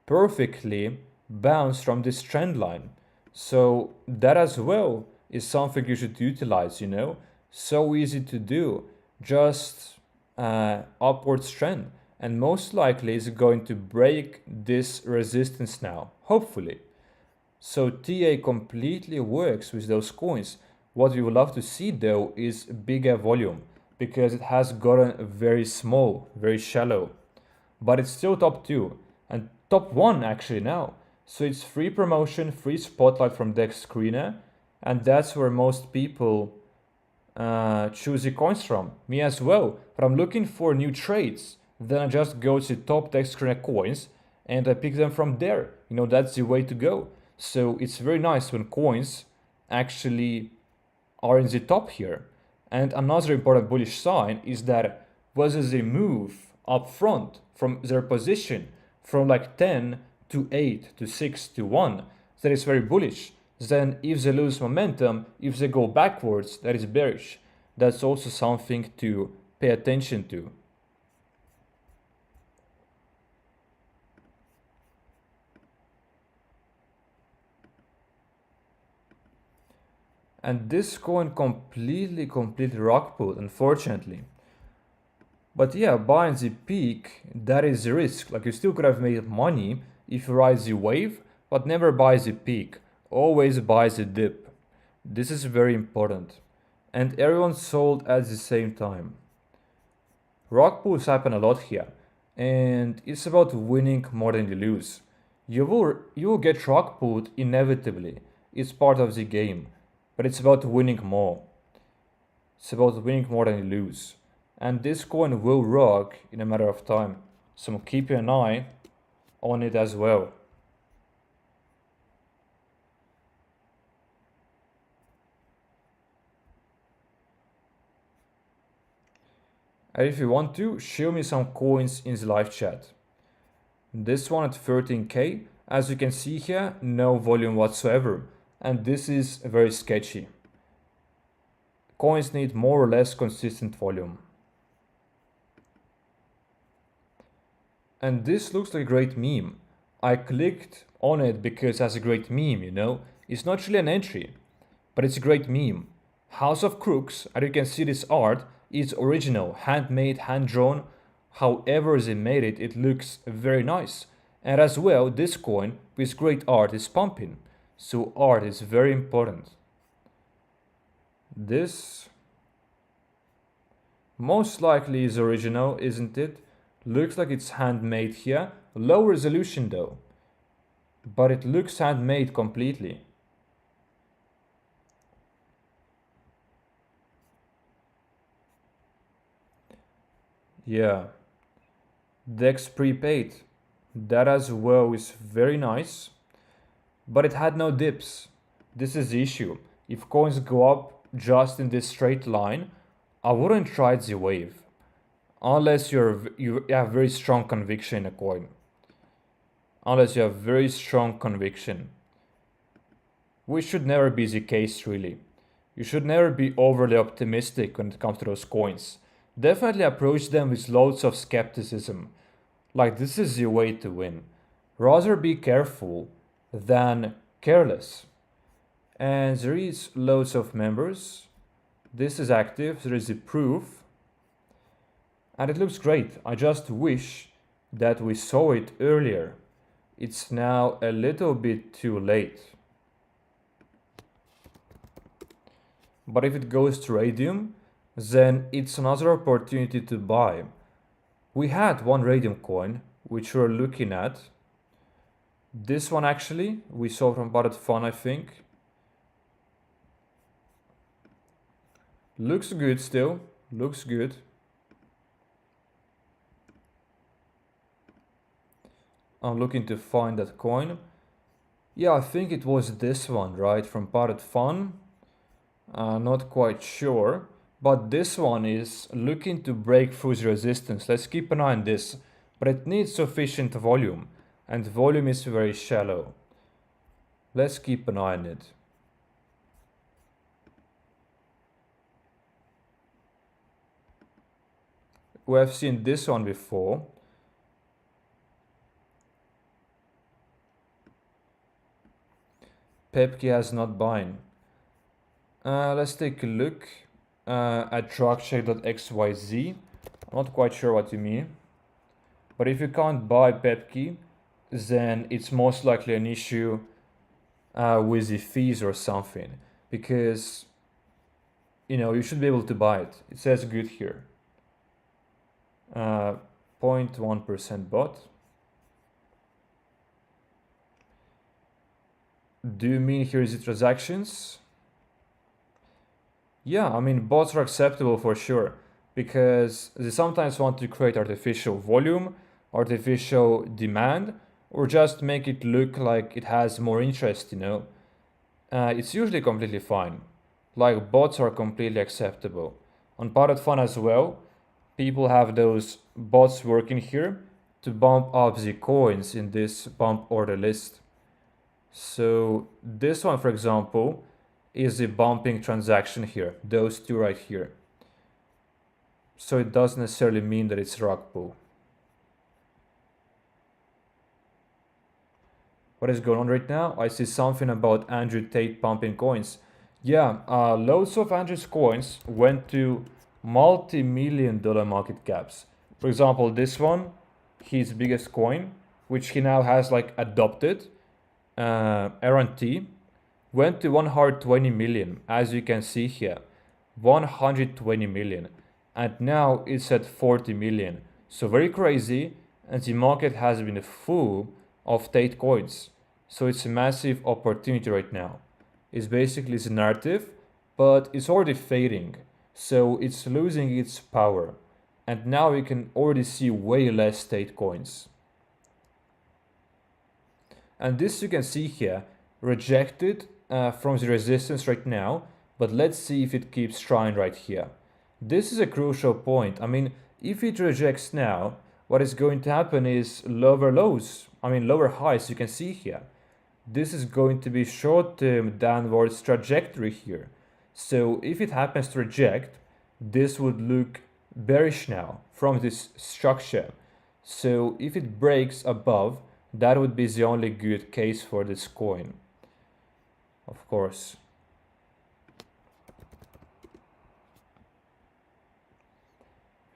perfectly bounced from this trend line. So that as well is something you should utilize, you know? So easy to do, just upwards trend. And most likely is going to break this resistance now, hopefully. So TA completely works with those coins. What we would love to see though is bigger volume, because it has gotten very small, very shallow. But it's still top 2 and top 1 actually now. So it's free promotion, free spotlight from Dex Screener, and that's where most people choose the coins from. Me as well. But I'm looking for new trades. Then I just go to top Dex Screener coins and I pick them from there. You know, that's the way to go. So it's very nice when coins actually are in the top here. And another important bullish sign is that was they move up front from their position from like 10 to 8 to 6 to 1, that is very bullish. Then if they lose momentum, if they go backwards, that is bearish. That's also something to pay attention to. And this coin completely rock pulled, unfortunately. But yeah, buying the peak, that is the risk. Like you still could have made money if you ride the wave, but never buy the peak. Always buy the dip. This is very important. And everyone sold at the same time. Rock pulls happen a lot here, and it's about winning more than you lose. You will get rock pulled inevitably. It's part of the game, but it's about winning more. It's about winning more than you lose. And this coin will rock in a matter of time. So keep an eye on it as well. And if you want to, show me some coins in the live chat. This one at 13k, as you can see here, no volume whatsoever. And this is very sketchy. Coins need more or less consistent volume. And this looks like a great meme. I clicked on it because it has a great meme, you know? It's not really an entry, but it's a great meme. House of Crooks, and you can see this art, is original, handmade, hand-drawn. However they made it, it looks very nice. And as well, this coin with great art is pumping. So art is very important. This most likely is original, isn't it? Looks like it's handmade here. Low resolution though. But it looks handmade completely. Yeah. Dex prepaid. That as well is very nice. But it had no dips. This is the issue. If coins go up just in this straight line, I wouldn't try the wave. Unless you have very strong conviction in a coin. Unless you have very strong conviction. Which should never be the case really. You should never be overly optimistic when it comes to those coins. Definitely approach them with loads of skepticism. Like this is the way to win. Rather be careful than careless. And there is loads of members. This is active, there is the proof. And it looks great. I just wish that we saw it earlier. It's now a little bit too late. But if it goes to Radium, then it's another opportunity to buy. We had one Radium coin, which we're looking at. This one actually, we saw from Botted Fun, I think. Looks good still, looks good. I'm looking to find that coin. Yeah, I think it was this one, right? From Potted Fun. Not quite sure. But this one is looking to break through the resistance. Let's keep an eye on this. but it needs sufficient volume, and volume is very shallow. Let's keep an eye on it. We have seen this one before. Pepke has not buying. Let's take a look at drugcheck.xyz. I'm not quite sure what you mean. But if you can't buy Pepke, then it's most likely an issue with the fees or something. Because, you should be able to buy it. It says good here. 0.1% bot. Do you mean here is the transactions? Yeah, I mean bots are acceptable for sure, because they sometimes want to create artificial volume, artificial demand, or just make it look like it has more interest, It's usually completely fine. Like bots are completely acceptable. On Pirate Fun as well, people have those bots working here to bump up the coins in this bump order list. So this one, for example, is the bumping transaction here, those two right here. So it doesn't necessarily mean that it's rug pull. What is going on right now? I see something about Andrew Tate pumping coins. Yeah, loads of Andrew's coins went to multi-million-dollar market caps. For example, this one, his biggest coin, which he now has like adopted, Aaron T, went to 120 million, as you can see here. 120 million. And now it's at 40 million. So very crazy, and the market has been full of Tate coins. So it's a massive opportunity right now. It's basically the narrative, but it's already fading. So it's losing its power. And now we can already see way less Tate coins. And this you can see here, rejected from the resistance right now, but let's see if it keeps trying right here. This is a crucial point. I mean, if it rejects now, what is going to happen is lower lows, lower highs, you can see here. This is going to be short-term downwards trajectory here. So if it happens to reject, this would look bearish now from this structure. So if it breaks above, that would be the only good case for this coin, of course.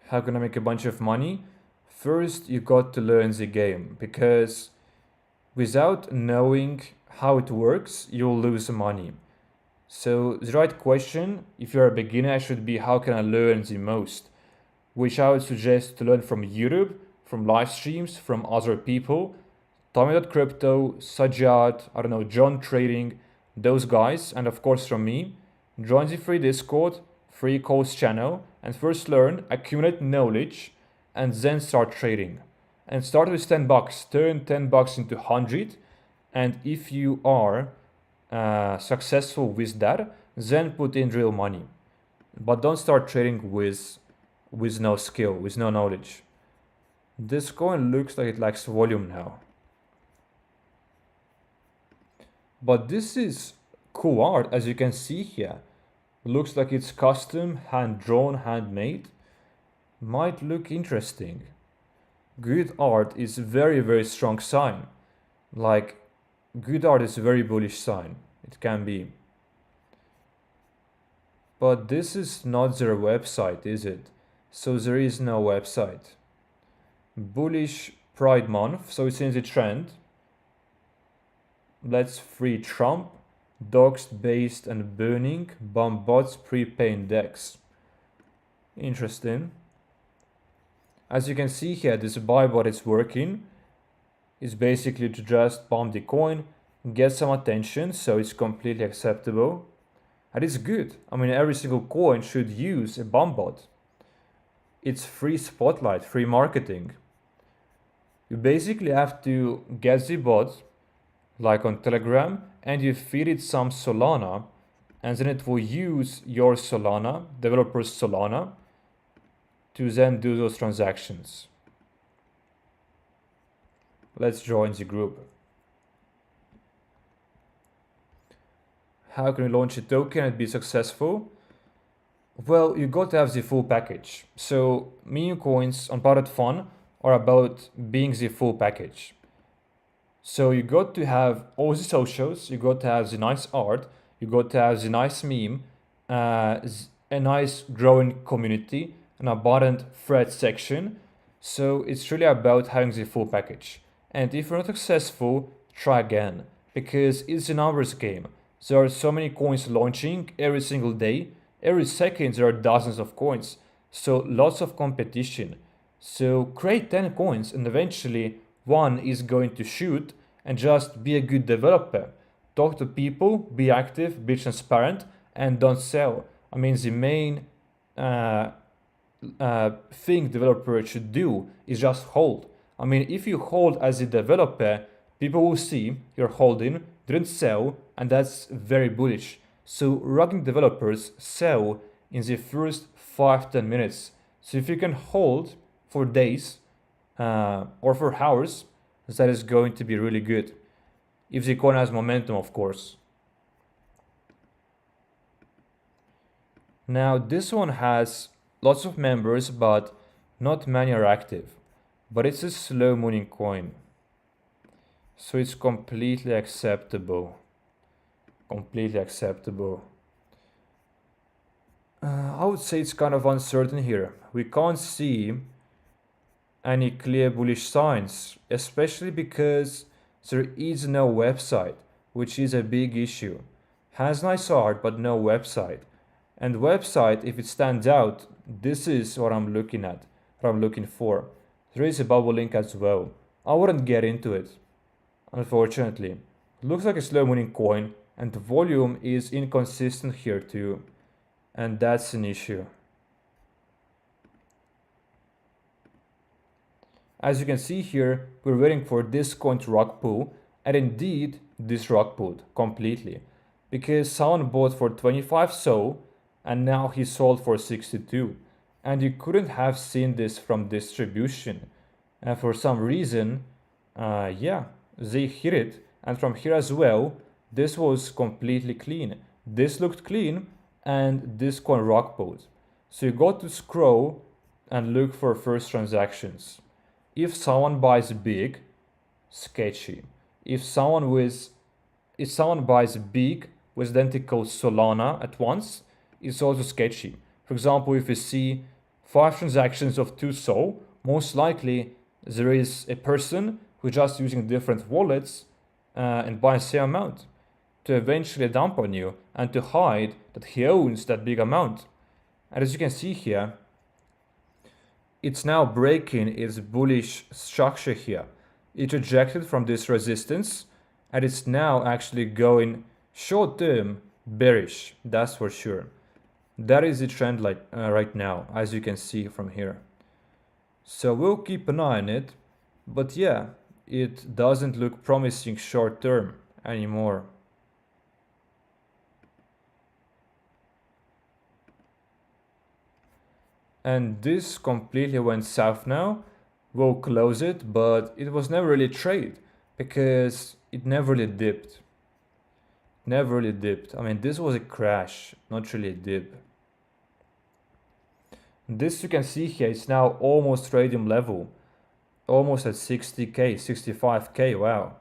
How can I make a bunch of money? First, you got to learn the game, because without knowing how it works, you'll lose money. So the right question, if you're a beginner, should be how can I learn the most? Which I would suggest to learn from YouTube, from live streams, from other people. Tommy.crypto, Sajjad, John Trading, those guys, and of course from me. Join the free Discord, free calls channel, and first learn, accumulate knowledge, and then start trading. And start with 10 bucks, turn 10 bucks into 100, and if you are successful with that, then put in real money. But don't start trading with no skill, with no knowledge. This coin looks like it lacks volume now. But this is cool art, as you can see here. Looks like it's custom, hand-drawn, handmade. Might look interesting. Good art is very, very strong sign. Like, good art is a very bullish sign. It can be. But this is not their website, is it? So there is no website. Bullish Pride Month, so it's in the trend. Let's free Trump, doxed, based and burning, bomb bots, prepay index. Interesting. As you can see here, this buy bot is working. It's basically to just bomb the coin, get some attention, so it's completely acceptable. And it's good. Every single coin should use a bomb bot. It's free spotlight, free marketing. You basically have to get the bot, like on Telegram, and you feed it some Solana, and then it will use your Solana, developer's Solana, to then do those transactions. Let's join the group. How can we launch a token and be successful? Well, you got to have the full package. So Memecoins on Pirate Fun are about being the full package. So you got to have all the socials, you got to have the nice art, you got to have the nice meme, a nice growing community, an abundant thread section. So it's really about having the full package. And if you're not successful, try again, because it's a numbers game. There are so many coins launching every single day. Every second there are dozens of coins. So lots of competition. So create 10 coins and eventually one is going to shoot, and just be a good developer. Talk to people, be active, be transparent, and don't sell. I mean, the main thing developers should do is just hold. I mean, if you hold as a developer, people will see you're holding, didn't sell, and that's very bullish. So rugging developers sell in the first 5-10 minutes. So if you can hold for days or for hours, that is going to be really good. If the coin has momentum, of course. Now this one has lots of members, but not many are active. But it's a slow moving coin. So it's completely acceptable. Completely acceptable. I would say it's kind of uncertain here. We can't see any clear bullish signs, especially because there is no website, which is a big issue. Has nice art, but no website. And website, if it stands out, this is what I'm looking at, what I'm looking for. There is a bubble link as well. I wouldn't get into it, unfortunately. It looks like a slow moving coin, and the volume is inconsistent here too. And that's an issue. As you can see here, we're waiting for this coin to rug pull, and indeed this rug pulled completely, because someone bought for 25 SO and now he sold for 62, and you couldn't have seen this from distribution, and for some reason yeah, they hit it, and from here as well this was completely clean. This looked clean, and this coin rug pulled. So you got to scroll and look for first transactions. If someone buys big, sketchy. If someone buys big with identical Solana at once, it's also sketchy. For example, if you see 5 transactions of 2 SOL, most likely there is a person who's just using different wallets and buying the same amount to eventually dump on you and to hide that he owns that big amount. And as you can see here, it's now breaking its bullish structure here. It rejected from this resistance, and it's now actually going short-term bearish, that's for sure. That is the trend right now, as you can see from here. So we'll keep an eye on it, but yeah, it doesn't look promising short-term anymore. And this completely went south now. We'll close it, but it was never really a trade because it never really dipped. Never really dipped. I mean, this was a crash, not really a dip. This you can see here, it's now almost trading level. Almost at 60k, 65k, wow.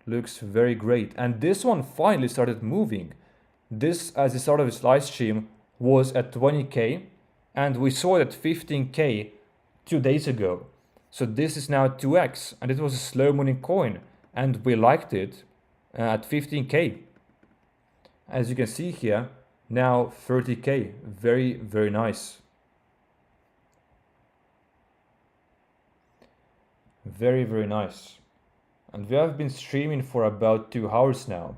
Looks very great. And this one finally started moving. This, at the start of this live stream, was at 20k. And we saw it at 15k 2 days ago. So this is now 2x, and it was a slow moving coin, and we liked it at 15k. As you can see here, now 30k, very, very nice. Very, very nice. And we have been streaming for about 2 hours now.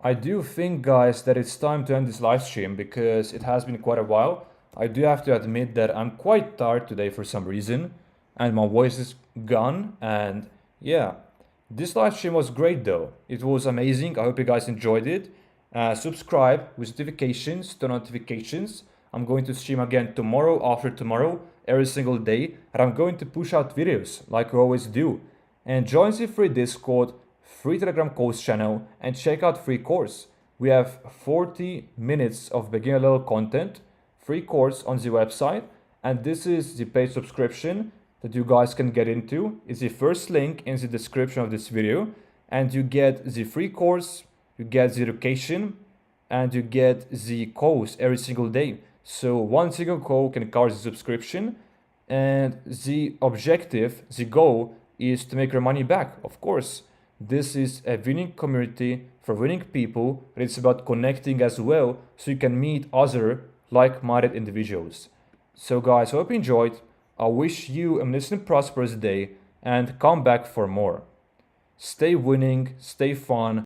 I do think, guys, that it's time to end this live stream because it has been quite a while. I do have to admit that I'm quite tired today for some reason, and my voice is gone, and yeah. This live stream was great though. It was amazing. I hope you guys enjoyed it. Subscribe with notifications, turn notifications. I'm going to stream again tomorrow, after tomorrow, every single day, and I'm going to push out videos like I always do. and join the free Discord, free Telegram course channel, and check out free course. We have 40 minutes of beginner level content, free course on the website, and this is the paid subscription that you guys can get into. It's the first link in the description of this video, and you get the free course, you get the education, and you get the calls every single day. So one single call can cover the subscription, and the objective, the goal, is to make your money back, of course. This is a winning community for winning people, but it's about connecting as well so you can meet other like-minded individuals. So guys, I hope you enjoyed. I wish you a blessed and prosperous day and come back for more. Stay winning, stay fun,